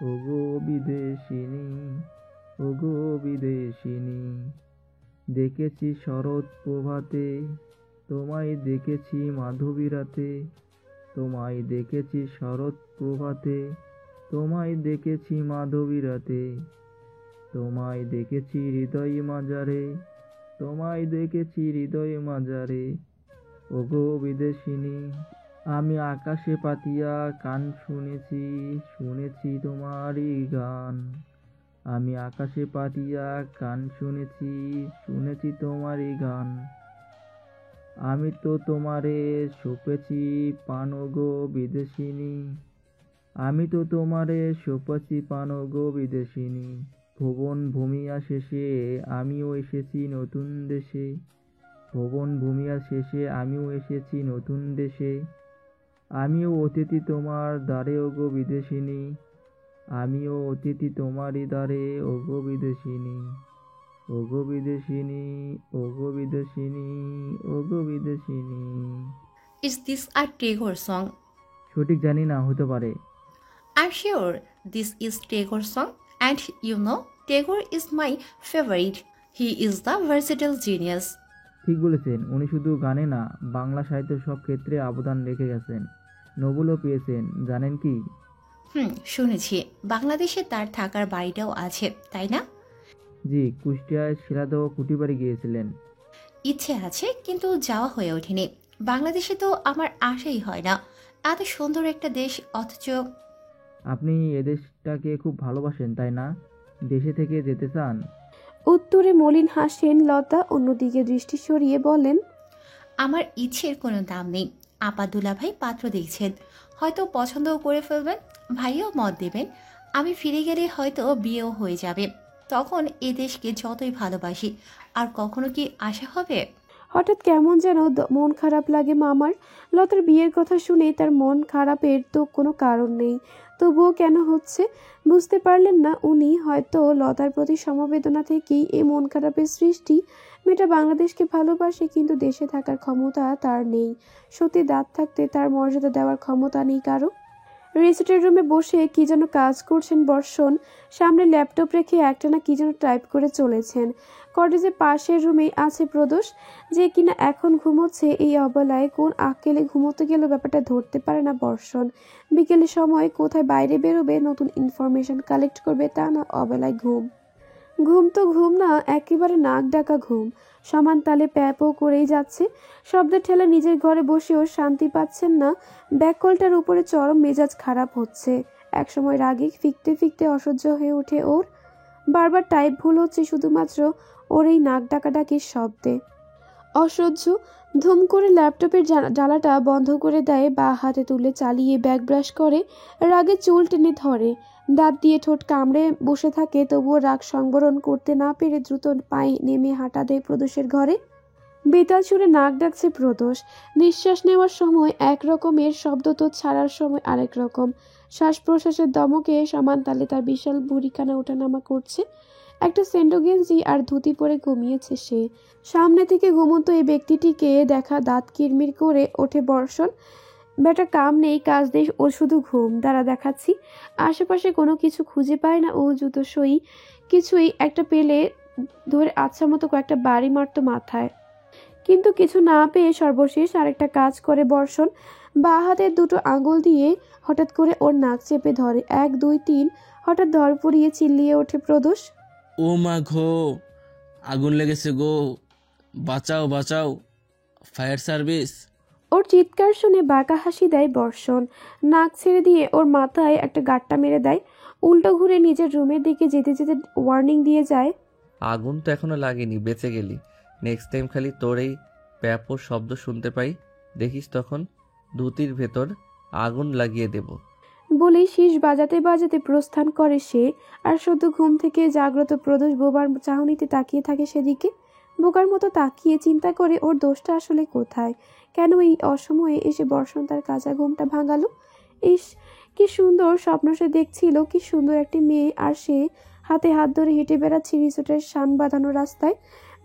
ও গো বিদেশিনী, ও গো বিদেশিনী। দেখেছি শরৎ প্রভাতে, তোমায় দেখেছি মাধবী রাতে, তোমায় দেখেছি শরৎ প্রভাতে, তোমায় দেখেছি মাধবী রাতে, তোমায় দেখেছি হৃদয় মাজারে, তোমায় দেখেছি হৃদয় মাজারে, ওগো বিদেশিনী। আমি আকাশে পাতিয়া কান শুনেছি, শুনেছি তোমারই গান, আমি আকাশে পাতিয়া কান শুনেছি, শুনেছি তোমারই গান। আমি তো তোমারে সপেছি পান গো বিদেশিনী, আমি তো তোমারে সপেছি পান গো বিদেশিনী। ভুবন ভূমিয়া শেষে আমিও এসেছি নতুন দেশে, ভুবন ভূমিয়া শেষে আমিও এসেছি নতুন দেশে, আমিও অতিথি তোমার দ্বারে ও গো বিদেশিনী, আমিও অতিথি তোমারই দ্বারে ও গো বিদেশিনী, ও গো বিদেশিনী, ও গো বিদেশিনী, ও গো বিদেশিনী। Is this a Tagore song? সঠিক জানি না, হতে পারে। I'm sure this is Tagore's song, and you know, Tagore is my favorite. He is the versatile genius. ঠিক বলেছেন, উনি শুধু গানে না, বাংলা সাহিত্যের সব ক্ষেত্রে অবদান রেখে গেছেন, নোবেলও পেয়েছেন, জানেন কি? শুনেছি বাংলাদেশে তার থাকার বাড়িটাও আছে, তাই না? জি, কুষ্টিয়ায় শিলাদহ কুটিবাড়ি গিয়েছিলেন। ইচ্ছে আছে, কিন্তু যাওয়া হয়ে ওঠেনি। বাংলাদেশে তো আমার আশাই হয় না, এত সুন্দর একটা দেশ, অথচ। আপনি এদেশটাকে খুব ভালোবাসেন, তাই না? দেশে থেকে যেতে চান? উত্তরে মলিন হাসেন লতা। অন্যদিকে দৃষ্টি সরিয়ে বলেন, আমার ইচ্ছের কোনো দাম নেই। আপা দুলাভাই পাত্র দেখছেন, হয়তো পছন্দও করে ফেলবেন, ভাইও মত দেবেন। আমি ফিরে গেলে হয়তো বিয়েও হয়ে যাবে। তখন এ দেশকে যতই ভালোবাসি, আর কখনো কি আশা হবে? হঠাৎ কেমন যেন মন খারাপ লাগে মামার। লতার বিয়ের কথা শুনে তার মন খারাপের তো কোনো কারণ নেই, তবুও কেন হচ্ছে বুঝতে পারলেন না উনি। হয়তো লতার প্রতি সমবেদনা থেকেই এই মন খারাপের সৃষ্টি। মেয়েটা বাংলাদেশকে ভালোবাসে, কিন্তু দেশে থাকার ক্ষমতা তার নেই। সত্যি দাঁত থাকতে তার মর্যাদা দেওয়ার ক্ষমতা নেই কারো। রিসোর্টের রুমে বসে কি যেন কাজ করছেন বর্ষণ। সামনে ল্যাপটপ রেখে একটানা কি যেন টাইপ করে চলেছেন। কটেজের পাশের রুমেই আছে প্রদোষ, যে কিনা এখন ঘুমোচ্ছে। এই অবলায় কোন আক্কেলে ঘুমোতে গেল ব্যাপারটা ধরতে পারে না বর্ষণ। বিকেলের সময় কোথায় বাইরে বেরোবে, নতুন ইনফরমেশন কালেক্ট করবে, তা না, অবেলায় ঘুম। ঘুম তো ঘুম না, একেবারে নাক ডাকা ঘুম। সমান তালে প্যাপও করেই যাচ্ছে। শব্দের ঠেলা নিজের ঘরে বসেও শান্তি পাচ্ছেন না। ব্যাককলটার উপরে চরম মেজাজ খারাপ হচ্ছে। একসময় রাগে ফিকতে ফিকতে অসহ্য হয়ে ওঠে ওর। বারবার টাইপ ভুল হচ্ছে শুধুমাত্র ওর এই নাক ডাকাডাকির শব্দে। অসহ্য। ধুম করে ল্যাপটপের জ্বালাটা বন্ধ করে দেয়, বা হাতে তুলে চালিয়ে ব্যাক ব্রাশ করে, রাগে চুল টেনে ধরে, দাঁত দিয়ে ঠোঁট কামড়ে বসে থাকে। তবুও রাগ সংবরণ করতে না পেরে দ্রুত পায়ে নেমে হাঁটা দেয় প্রদোষের ঘরে। বেতাল সুরে নাক ডাকছে প্রদোষ। নিঃশ্বাস নেওয়ার সময় এক রকমের শব্দ, তো ছাড়ার সময় আরেক রকম। শ্বাস প্রশ্বাসের দমকে সমান তালে তার বিশাল ভুঁড়িখানা ওঠানামা করছে। একটা সেন্ডো গেঞ্জি আর ধুতি পরে ঘুমিয়েছে সে। সামনে থেকে ঘুমন্ত এই ব্যক্তিটিকে দেখা দাঁত কিরমির করে ওঠে বর্ষণ। বেটা কাম নেই, কাজ নেই, ও শুধু ঘুম। দাঁড়া দেখাচ্ছি। আশেপাশে কোনো কিছু খুঁজে পায় না ও। জুতো সই কিছুই একটা পেলে ধরে আচ্ছা মতো কয়েকটা বাড়ি মারতো মাথায়, কিন্তু কিছু না পেয়ে সর্বশেষ আরেকটা কাজ করে বর্ষণ। বা হাতের দুটো আঙুল দিয়ে হঠাৎ করে ওর নাক চেপে ধরে। 1 2 3 হঠাৎ ধরপড়িয়ে চিল্লিয়ে ওঠে প্রদোষ। ও মা ঘো, আগুন লেগেছে গো, বাঁচাও বাঁচাও, ফায়ার সার্ভিস। ওর চিৎকার শুনে বাঁকা হাসি দেয় বর্ষণ। নাক ছেড়ে দিয়ে ওর মাথায় একটা গাঁটটা মেরে দেয়। উল্টো ঘুরে নিজের রুমের দিকে যেতে যেতে ওয়ার্নিং দিয়ে যায়, আগুন তো এখনো লাগেনি, বেঁচে গেলি। নেক্সট টাইম খালি তোর এই প্যাপোর শব্দ শুনতে পাই, দেখিস তখন ধুতির ভেতর আগুন লাগিয়ে দেব। বলেই শীষ বাজাতে বাজাতে প্রস্থান করে সে। আর সদ্য ঘুম থেকে জাগ্রত প্রদোষ বোবার চাহনিতে তাকিয়ে থাকে সেদিকে। বোকার মতো তাকিয়ে চিন্তা করে ওর দোষটা আসলে কোথায়, কেন এই অসময়ে এসে বর্ষণ তার কাঁচা ঘুমটা ভাঙালো। ইস, কি সুন্দর স্বপ্ন সে দেখছিল, কি সুন্দর একটি মেয়ে, আর সে হাতে হাত ধরে হেঁটে বেড়াচ্ছে রিসোর্টের শান বাঁধানো রাস্তায়।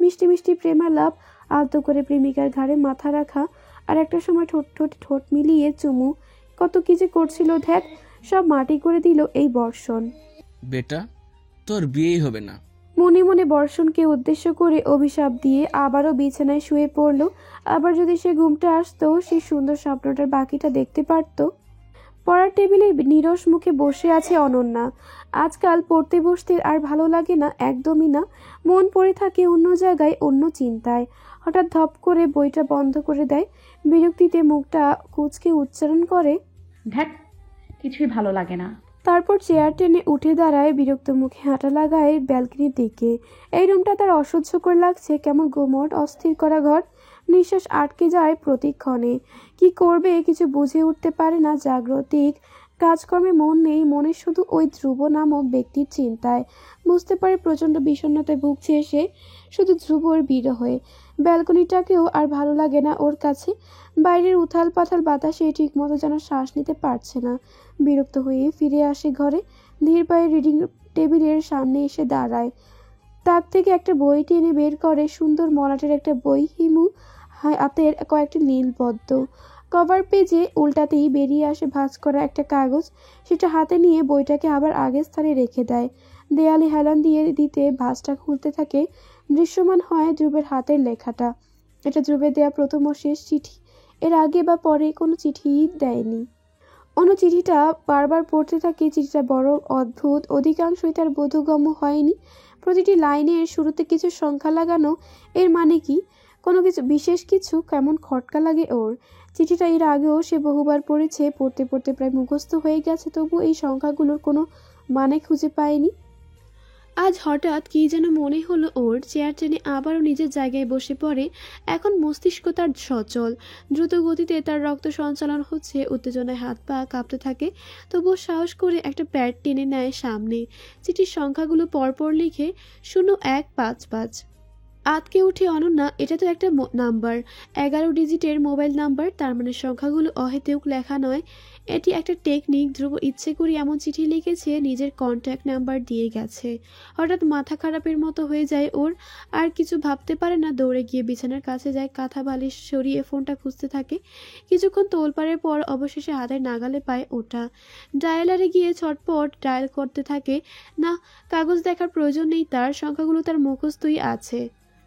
মিষ্টি মিষ্টি প্রেমালাপ, আলতো করে প্রেমিকার ঘাড়ে মাথা রাখা, আর একটা সময় ঠোঁট ঠোঁট ঠোঁট মিলিয়ে চুমু। কত কি যে করছিল ধ্যাত, সব মাটি করে দিল এই বর্ষণ। বেটা, তোর বিয়েই হবে না। মনে মনে বর্ষণকে উদ্দেশ্য করে অভিশাপ দিয়ে আবারও বিছানায় শুয়ে পড়ল। আবার যদি সে ঘুমটা আসতো, সেই সুন্দর স্বপ্নটার বাকিটা দেখতে পারত। পড়ার টেবিলে নীরস মুখে বসে আছে অনন্যা। আজকাল পড়তে বসতে আর ভালো লাগে না, একদমই না। মন পড়ে থাকে অন্য জায়গায়, অন্য চিন্তায়। হঠাৎ ধপ করে বইটা বন্ধ করে দেয়। বিরক্তিতে মুখটা কুঁচকে উচ্চারণ করে, ধ্যাট, কিছুই ভালো লাগে না। তারপর চেয়ার টেনে উঠে দাঁড়ায়, বিরক্ত মুখে হাঁটা লাগায় ব্যালকনির দিকে। এই রুমটা তার অসহ্যকর লাগছে, কেমন গোমট অস্থির করা ঘর। নিঃশ্বাস আটকে যায় প্রতিক্ষণে। কি করবে কিছু বুঝে উঠতে পারে না জাগ্রতিক। কাজকর্মে মন নেই, মনে শুধু ওই ধ্রুব নামক ব্যক্তির চিন্তায়। বুঝতে পারে প্রচণ্ড বিষণ্ণতায় ভুগছে সে, শুধু ধ্রুবর বিরহে। ব্যালকনিটাকেও আর ভালো লাগে না ওর কাছে। বাইরের উথাল পাথাল বাতাসে ঠিকমতো যেন শ্বাস নিতে পারছে না। বিরক্ত হয়ে ফিরে আসে ঘরে। ধীর পায়ে রিডিং টেবিলের সামনে এসে দাঁড়ায়। তাক থেকে একটা বই টেনে বের করে, সুন্দর মলাটের একটা বই। হিমু হাতের কয়েকটি নীলপদ্ম। কভার পেজে উল্টাতেই বেরিয়ে আসে ভাঁজ করা একটা কাগজ। সেটা হাতে নিয়ে বইটাকে আবার আগের স্থানে রেখে দেয়। দেয়ালে হেলান দিয়ে দিতে ভাঁজটা খুলতে থাকে। দৃশ্যমান হয় ধ্রুবের হাতের লেখাটা। এটা ধ্রুবের দেয়া প্রথম ও শেষ চিঠি। এর আগে বা পরে কোনো চিঠিই দেয়নি। অন্য চিঠিটা বারবার পড়তে থাকে। চিঠিটা বড় অদ্ভুত, অধিকাংশই তার বোধগম্য হয়নি। প্রতিটি লাইনের শুরুতে কিছু সংখ্যা লাগানো। এর মানে কি? কোনো কিছু বিশেষ কিছু? কেমন খটকা লাগে ওর। চিঠিটা এর আগেও সে বহুবার পড়েছে, পড়তে পড়তে প্রায় মুখস্থ হয়ে গেছে, তবু এই সংখ্যাগুলোর কোনো মানে খুঁজে পায়নি। আজ হঠাৎ কি যেন মনে হলো ওর। চেয়ার টেনে আবারও নিজের জায়গায় বসে পড়ে। এখন মস্তিষ্ক তার সচল, দ্রুত গতিতে তার রক্ত সঞ্চালন হচ্ছে। উত্তেজনায় হাত পা কাঁপতে থাকে, তবুও সাহস করে একটা প্যাড টেনে নেয় সামনে। চিঠির সংখ্যাগুলো পরপর লিখে 0155। আতকে উঠে অনন্যা, এটা তো একটা নাম্বার, 11 ডিজিটের মোবাইল নাম্বার। তার মানে সংখ্যাগুলো অহেতুক লেখা নয়, এটি একটা টেকনিক। ধ্রুব ইচ্ছে করে এমন চিঠি লিখেছে, নিজের কন্ট্যাক্ট নাম্বার দিয়ে গেছে। হঠাৎ মাথা খারাপের মতো হয়ে যায় ওর। আর কিছু ভাবতে পারে না, দৌড়ে গিয়ে বিছানার কাছে যায়, কাঁথা বালিশ সরিয়ে ফোনটা খুঁজতে থাকে। কিছুক্ষণ তোলপাড়ের পর অবশেষে হাতের নাগালে পায় ওটা। ডায়ালারে গিয়ে ছটপট ডায়াল করতে থাকে। না, কাগজ দেখার প্রয়োজন নেই তার, সংখ্যাগুলো তার মুখস্থই আছে।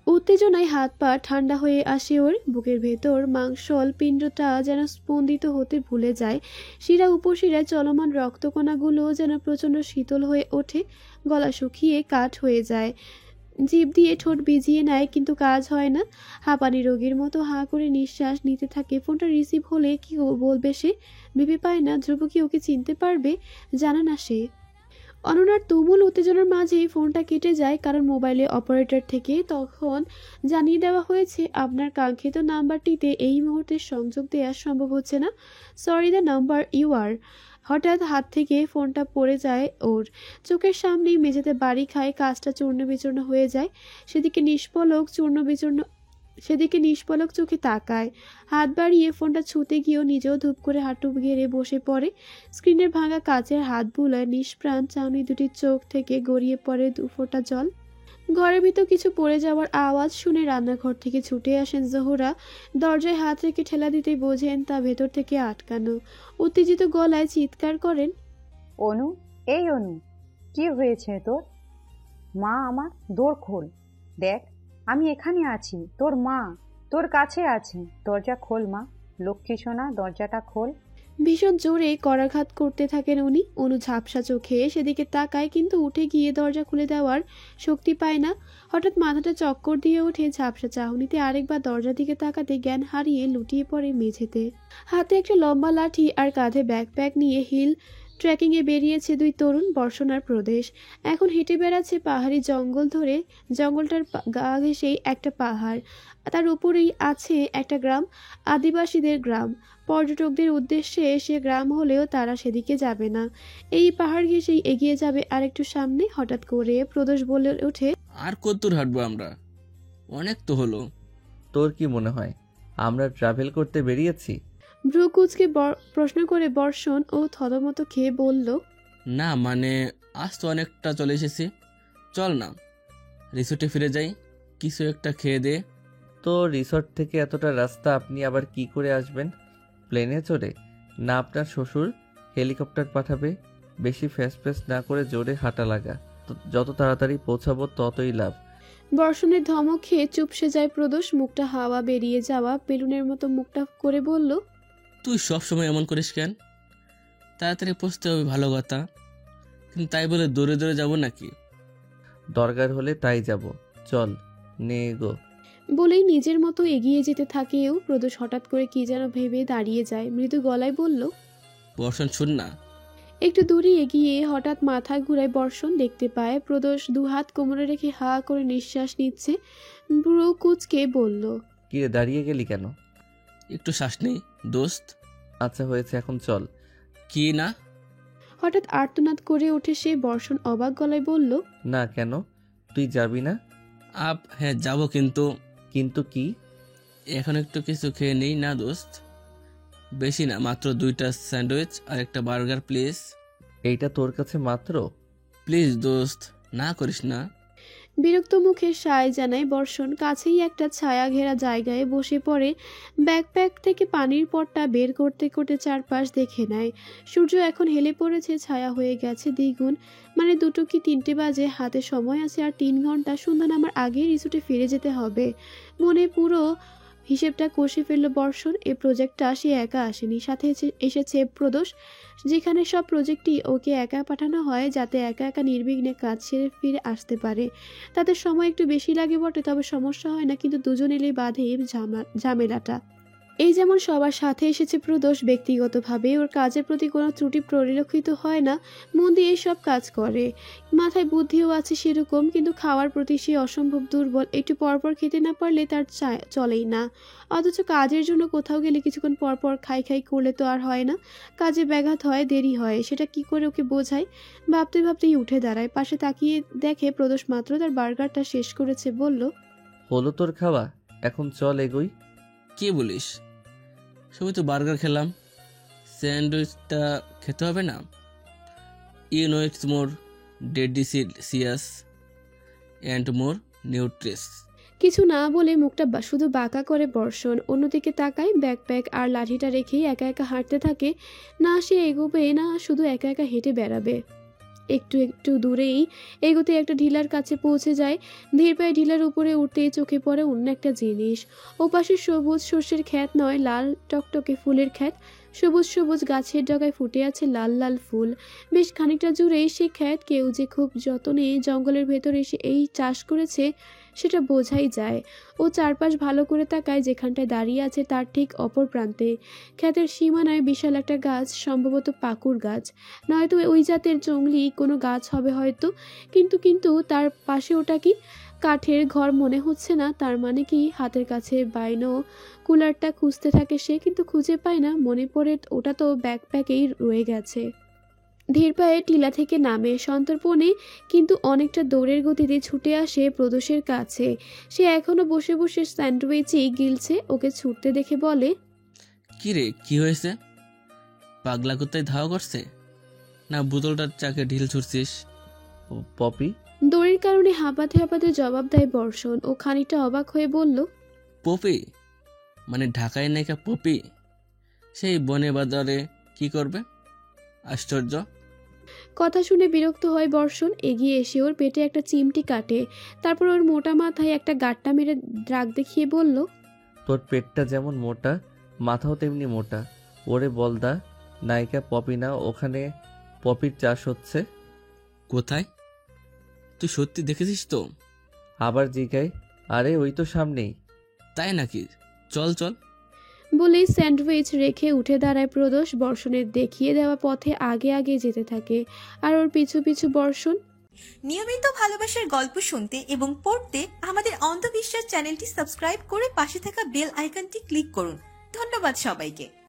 উত্তেজনায় হাত পা ঠান্ডা হয়ে আসে ওর। বুকের ভেতর মাংসল পিণ্ডটা যেন স্পন্দিত হতে ভুলে যায়। শিরা উপশিরায় চলমান রক্তকণাগুলো যেন প্রচণ্ড শীতল হয়ে ওঠে। গলা শুকিয়ে কাঠ হয়ে যায়। জিভ দিয়ে ঠোঁট ভিজিয়ে নেয়, কিন্তু কাজ হয় না। হাঁপানি রোগীর মতো হাঁ করে নিঃশ্বাস নিতে থাকে। ফোনটা রিসিভ হলে কি বলবে সে? ভেবে পায় না ধ্রুব কি ওকে চিনতে পারবে, জানে না সে। অনন্যার তুমুল উত্তেজনার মাঝেই ফোনটা কেটে যায়, কারণ মোবাইলে অপারেটর থেকে তখন জানিয়ে দেওয়া হয়েছে আপনার কাঙ্ক্ষিত নাম্বারটিতে এই মুহূর্তে সংযোগ দেওয়া সম্ভব হচ্ছে না। Sorry, the number you are. হঠাৎ হাত থেকে ফোনটা পড়ে যায় ওর। চোখের সামনেই মেঝেতে বাড়ি খায়, কাজটা চূর্ণ বিচূর্ণ হয়ে যায়। সেদিকে নিষ্পলক চোখে তাকায়। হাত বাড়িয়ে ফোনটা ছুঁতে গিয়েও নিজেও ধূপ করে হাঁটু গেড়ে বসে পড়ে। স্ক্রিনের ভাঙা কাচের হাত বুলায় নিষ্প্রাণ চাউনি দুটি চোখ থেকে গড়িয়ে পড়ে 2 ফোঁটা জল। ঘরের ভিতর কিছু পড়ে যাওয়ার আওয়াজ শুনে রান্নাঘর থেকে ছুটে আসেন জোহরা। দরজায় হাত রেখে ঠেলা দিতেই বোঝেন তা ভেতর থেকে আটকানো। উত্তেজিত গলায় চিৎকার করেন, অনু, এই অনু, কি হয়েছে তোর? মা আমার, দোর খোল। দেখ, আমি এখানে আছি, তোর মা তোর কাছে আছে। দরজা খোল মা, লক্ষ্মী সোনা, দরজাটা খোল। ভীষণ জোরে করাঘাত করতে থাকেন উনি। অনু ঝাপসা চোখে সেদিকে তাকায়, কিন্তু উঠে গিয়ে দরজা খুলে দেওয়ার শক্তি পায় না। হঠাৎ মাথাটা চক্কর দিয়ে ওঠে। ঝাপসা চাহনিতে আরেকবার দরজার দিকে তাকাতে জ্ঞান হারিয়ে লুটিয়ে পড়ে মেঝেতে। হাতে একটা লম্বা লাঠি আর কাঁধে ব্যাকপ্যাক নিয়ে হিল ট্রেকিংয়ে বেরিয়েছে 2 তরুণ। বর্ষণার প্রদেশ। এখন হেঁটে বেড়াচ্ছে পাহাড়ি জঙ্গল ধরে। জঙ্গলটার গা ঘেঁষেই একটা পাহাড়, তার উপরেই আছে একটা গ্রাম, আদিবাসীদের গ্রাম। পর্যটকদের উদ্দেশ্যে সে গ্রাম হলেও তারা সেদিকে যাবে না। এই পাহাড় ঘেঁষেই এগিয়ে যাবে আরেকটু সামনে। হঠাৎ করে প্রদোষ বলে ওঠে, আর কত হাঁটবো আমরা? অনেক তো হলো। তোর কি মনে হয় আমরা ট্রাভেল করতে বেরিয়েছি? ভ্রু কুচকে প্রশ্ন করে বর্ষণ ও থতমত খেয়ে বলল, না মানে আজ তো অনেকটা চলে এসেছি, চল না রিসোর্টে ফিরে যাই, কিছু একটা খেয়ে দে। তো রিসর্ট থেকে এতটা রাস্তা আপনি আবার কি করে আসবেন? প্লেনে চড়ে? না আপনার শ্বশুর হেলিকপ্টার পাঠাবে? বেশি ফ্যাস না করে জোরে হাঁটা লাগা, তো যত তাড়াতাড়ি পৌঁছাবো ততই লাভ। বর্ষণের ধমক খেয়ে চুপসে যায় প্রদোষ। মুখটা হাওয়া বেরিয়ে যাওয়া বেলুনের মতো মুখটা করে বলল, তুই সবসময় এমন করিস কেন? তাড়াতাড়ি পৌঁছতে হবে ভালো কথা, কিন্তু তাই বলে দৌড়ে দৌড়ে যাবো নাকি? দরকার হলে তাই যাব, চল নে গো। বলেই নিজের মতো এগিয়ে যেতে থাকেও। প্রদোষ হঠাৎ করে কি যেন ভেবে দাঁড়িয়ে যায়। মৃদু গলায় বলল, বর্ষণ শুন না। একটু দূরে এগিয়ে হঠাৎ মাথা ঘুরায় বর্ষণ দেখতে পায় প্রদোষ 2 হাত কোমরে রেখে হা করে নিঃশ্বাস নিচ্ছে। ভ্রু কুচকে বলল, কি রে, দাঁড়িয়ে গেলি কেন? একটু শ্বাস নেই দোস্ত। আচ্ছা হয়েছে, এখন চল। কি না? হঠাৎ আর্তনাদ করে ওঠে সে। বর্ষণ অবাক গলায় বলল, না কেন, তুই যাবি না? হ্যাঁ যাবো, কিন্তু কিন্তু কি? এখন একটু কিছু খেয়ে নেই না দোস্ত? বেশি না, মাত্র 2টা স্যান্ডউইচ আর একটা বার্গার প্লিজ। এইটা তোর কাছে মাত্র? প্লিজ দোস্ত, না করিস না। বিরক্ত মুখে সায় জানায় বর্ষণ। কাছেই একটা ছায়া ঘেরা জায়গায় বসে পড়ে। ব্যাকপ্যাক থেকে পানির পটটা বের করতে করতে চারপাশ দেখে নেয়। সূর্য এখন হেলে পড়েছে, ছায়া হয়ে গেছে দ্বিগুণ। মানে 2টো কি 3টে বাজে। হাতে সময় আছে আর 3 ঘন্টা। সন্ধ্যা নামার আগেই রিসোর্টে ফিরে যেতে হবে। মনে পুরো হিসেবটা কষে ফেলল বর্ষণ। এই প্রজেক্টটা সে একা আসেনি, সাথে এসেছে প্রদোষ। যেখানে সব প্রজেক্টই ওকে একা পাঠানো হয়, যাতে একা একা নির্বিঘ্নে কাজ সেরে ফিরে আসতে পারে। তাদের সময় একটু বেশি লাগে বটে, তবে সমস্যা হয় না, কিন্তু দুজন এলেই বাধে ঝামেলাটা। এই যেমন সবার সাথে এসেছে প্রদোষ, ব্যক্তিগতভাবে ওর কাজের প্রতি কোনো ত্রুটি পরিলক্ষিত হয় না, মন দিয়ে সব কাজ করে। মাথায় বুদ্ধিও আছে সেরকম, কিন্তু খাওয়ার প্রতি সে অসম্ভব দুর্বল। একটু পরপর খেতে না পারলে তার চলেই না। অথচ কাজের জন্য কোথাও গেলে কিছুক্ষণ পরপর খাই করলে তো আর হয় না। কাজে ব্যাঘাত হয়, দেরি হয়। সেটা কি করে ওকে বোঝায়? ভাবতে ভাবতেই উঠে দাঁড়ায়। পাশে তাকিয়ে দেখে প্রদোষ মাত্র তার বার্গারটা শেষ করেছে। বলল, হলো তোর খাওয়া, এখন চল এগোই। কি বলিস? সবই তো বার্গার খেলাম, স্যান্ডউইচটা খেতে হবে না? You know it's more delicious and more nutritious. কিছু না বলে মুখটা শুধু বাঁকা করে বর্ষণ। অন্যদিকে তাকায়। ব্যাকপ্যাক আর লাঠিটা রেখেই একা একা হাঁটতে থাকে। না সে এগোবে, না শুধু একা একা হেঁটে বেড়াবে। একটু দূরেই এগোতে একটা ঢিলার কাছে পৌঁছে যায়। ধীর পায়ে ঢিলার উপরে উঠতেই চোখে পড়ে অন্য একটা জিনিস। ওপাশে সবুজ শস্যের ক্ষেত নয়, লাল টকটকে ফুলের ক্ষেত। সবুজ সবুজ গাছের ডগায় ফুটে আছে লাল লাল ফুল। বেশ খানিকটা জুড়েই সে ক্ষেত। কেউ যে খুব যত্নে জঙ্গলের ভেতরে এসে এই চাষ করেছে সেটা বোঝাই যায়। ও চারপাশ ভালো করে তাকায়, যেখানটায় দাঁড়িয়ে আছে তার ঠিক অপর প্রান্তে ক্ষেতের সীমানায় বিশাল একটা গাছ, সম্ভবত পাকুড় গাছ, নয়তো ওই জাতের জঙ্গলি কোনো গাছ হবে হয়তো। কিন্তু তার পাশে ওটা কি? কাঠের ঘর মনে হচ্ছে না। তার মানে কি হাতের কাছে বাইনো কুলারটা খুঁজতে থাকে সে, কিন্তু খুঁজে পায় না। মনে পড়ে ওটা তো ব্যাকপ্যাকেই রয়ে গেছে। ধীর পায়ে টিলা থেকে নামে সন্তর্পণে, কিন্তু অনেকটা দৌড়ের গতিতে ছুটে আসে প্রদোষের কাছে। সে এখনো বসে বসে স্যান্ডউইচই গিলছে। ওকে ছুটতে দেখে বলে, কি রে, কি হয়েছে? পাগলা কোথায় ধাওয়া করছে, না বোতলটার চাকে ঢিল ছুটছিস? পপি? দৌড়ের কারণে হাঁপাতে হাঁপাতে জবাব দেয় বর্ষণ। ও খানিকটা অবাক হয়ে বলল, পপি? মানে ঢাকায় নায়িকা পপি? সেই বনে বাজারে কি করবে? আশ্চর্য। কথা শুনে বিরক্ত হয় বর্ষণ। এগিয়ে এসে ওর পেটে একটা চিমটি কাটে, তারপর ওর মোটা মাথায় একটা গাঁটটা মেরে ড্রাগ দেখিয়ে বলল, তোর পেটটা যেমন মোটা, মাথাও তেমনি মোটা। ওরে বলদা, নায়িকা পপি না, ওখানে পপির চাষ হচ্ছে। কোথায়? তুই সত্যি দেখেছিস তো? আবার জিগায়, আরে ওই তো সামনেই। তাই নাকি? চল চল। বলেই স্যান্ডউইচ রেখে উঠে দাঁড়ায় প্রদোষ। বর্ষণের দেখিয়ে দেওয়া পথে আগে আগে যেতে থাকে, আর ওর পিছু পিছু বর্ষণ। নিয়মিত ভালোবাসার গল্প শুনতে এবং পড়তে আমাদের অন্ধবিশ্বাস চ্যানেলটি সাবস্ক্রাইব করে পাশে থাকা বেল আইকনটি ক্লিক করুন। ধন্যবাদ সবাইকে।